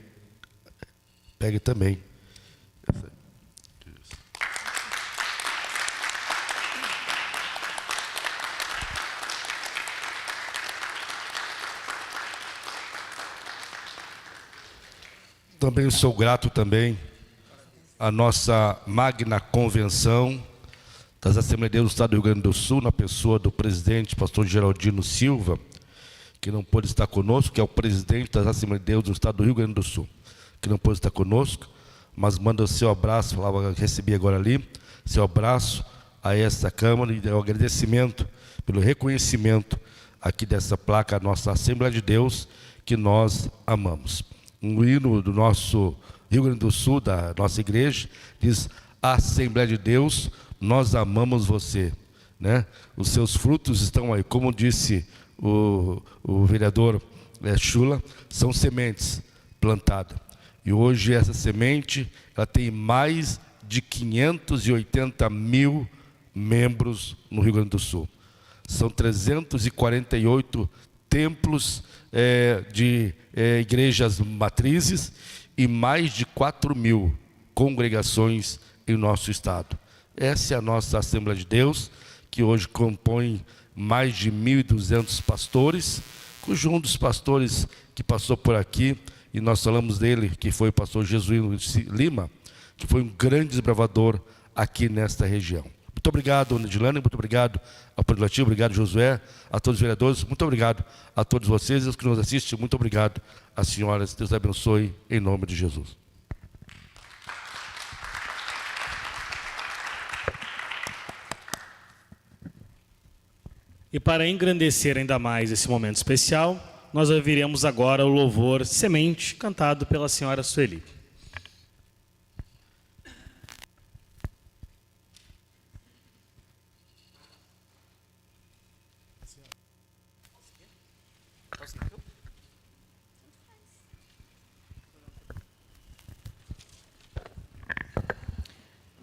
pegue também. Também sou grato também à nossa magna convenção das Assembleias de Deus do Estado do Rio Grande do Sul, na pessoa do presidente, pastor Geraldino Silva, que não pôde estar conosco, que é o presidente das Assembleias de Deus do Estado do Rio Grande do Sul, que não pôde estar conosco, mas manda o seu abraço, recebi agora ali, seu abraço a essa Câmara e o agradecimento pelo reconhecimento aqui dessa placa, a nossa Assembleia de Deus, que nós amamos. Um hino do nosso Rio Grande do Sul, da nossa igreja, diz: Assembleia de Deus, nós amamos você, né? Os seus frutos estão aí, como disse o vereador Chula, são sementes plantadas. E hoje essa semente, ela tem mais de 580 mil membros no Rio Grande do Sul. São 348 templos de igrejas matrizes e mais de 4.000 congregações em nosso estado. Essa é a nossa Assembleia de Deus, que hoje compõe mais de 1.200 pastores, cujo um dos pastores que passou por aqui, e nós falamos dele, que foi o pastor Jesuíno Lima, que foi um grande desbravador aqui nesta região. Muito obrigado, Nidilane, muito obrigado ao Legislativo, obrigado, Josué, a todos os vereadores, muito obrigado a todos vocês e os que nos assistem, muito obrigado às senhoras, Deus abençoe, em nome de Jesus. E para engrandecer ainda mais esse momento especial, nós ouviremos agora o louvor Semente, cantado pela senhora Sueli.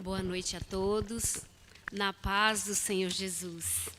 Boa noite a todos, na paz do Senhor Jesus.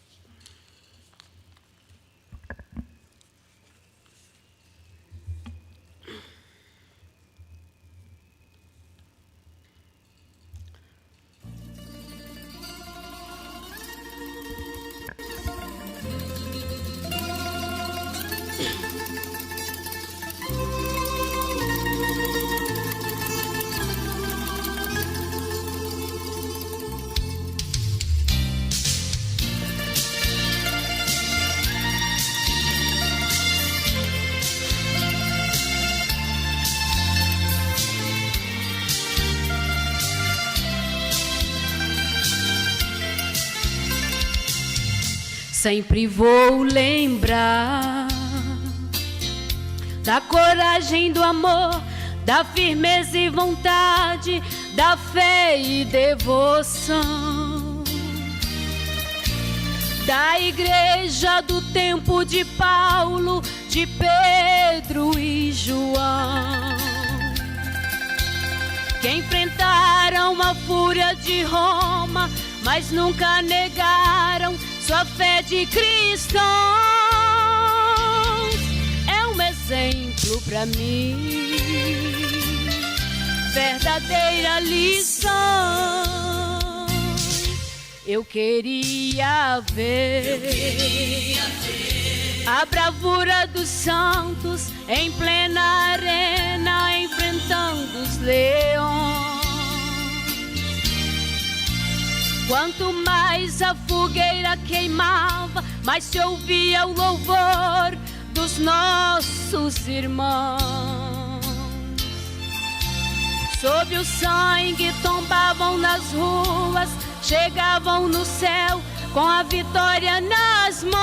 Sempre vou lembrar da coragem, do amor, da firmeza e vontade, da fé e devoção, da igreja do tempo de Paulo, de Pedro e João, que enfrentaram a fúria de Roma, mas nunca negaram sua fé de cristãos. É um exemplo para mim, verdadeira lição. Eu queria ver a bravura dos santos em plena arena, enfrentando os leões. Quanto mais a fogueira queimava, mais se ouvia o louvor dos nossos irmãos. Sob o sangue tombavam nas ruas, chegavam no céu com a vitória nas mãos.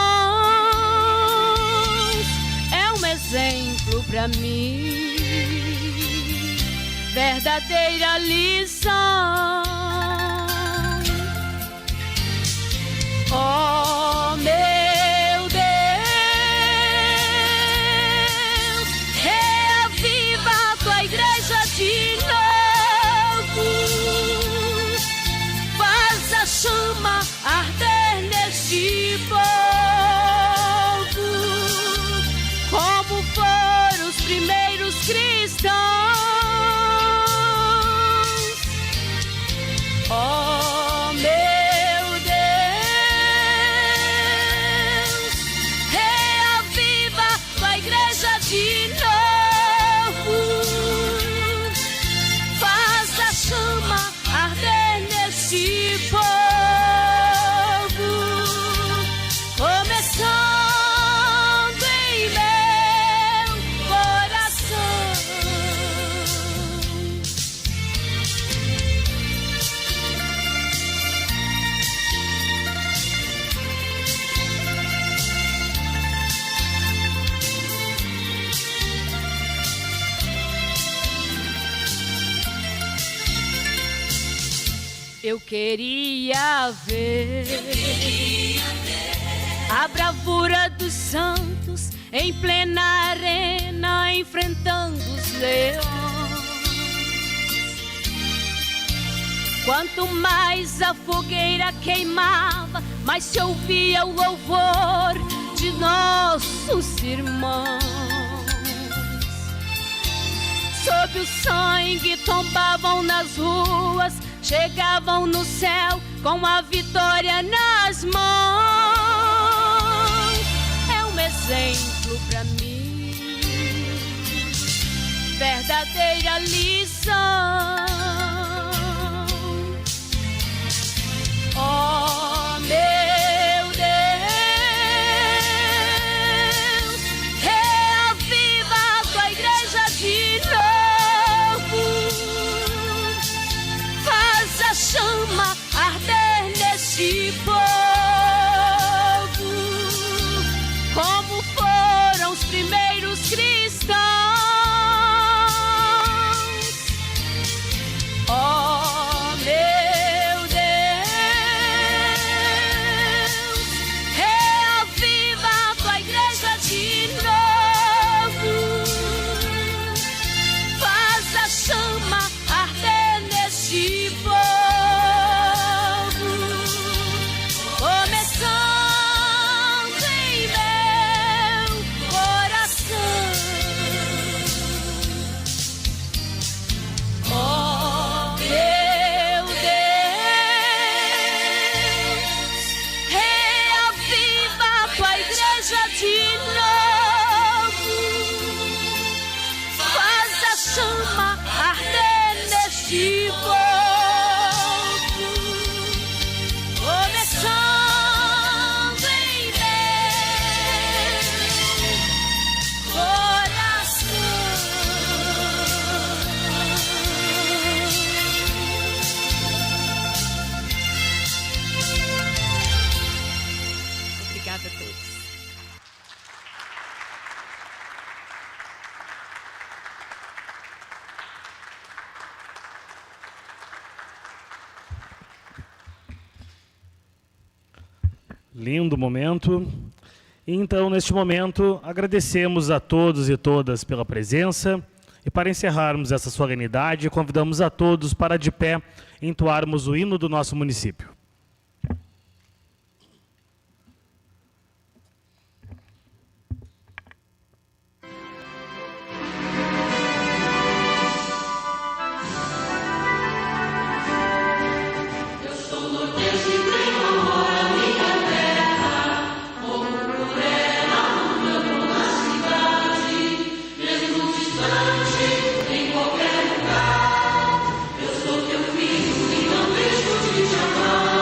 É um exemplo para mim, verdadeira lição. Oh, meu Deus, reaviva a tua igreja de novo, faz a chama arder neste povo, como foram os primeiros cristãos. Oh, meu Deus, reaviva tua igreja de novo, faz a chama arder neste povo, começando em meu coração. Eu queria ver a bravura dos santos em plena arena, enfrentando os leões. Quanto mais a fogueira queimava, mais se ouvia o louvor de nossos irmãos. Sob o sangue tombavam nas ruas, chegavam no céu com a vitória nas mãos. É um exemplo para mim, verdadeira lição. Oh, meu Deus, reaviva a tua igreja de novo, faz a chama arder neste povo, como foram os primeiros cristãos. Oh, meu Deus, reaviva a tua igreja de novo, faz a chama arder neste povo, começando em meu coração. Oh, meu Deus, reaviva a tua igreja de novo, faz a chama arder neste povo, começando em meu coração. Obrigada a todos. Lindo momento. Então, neste momento, agradecemos a todos e todas pela presença. E para encerrarmos essa solenidade, convidamos a todos para, de pé, entoarmos o hino do nosso município. Em qualquer lugar, eu sou teu filho e não deixo de te amar.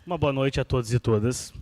Uma boa noite a todos e todas.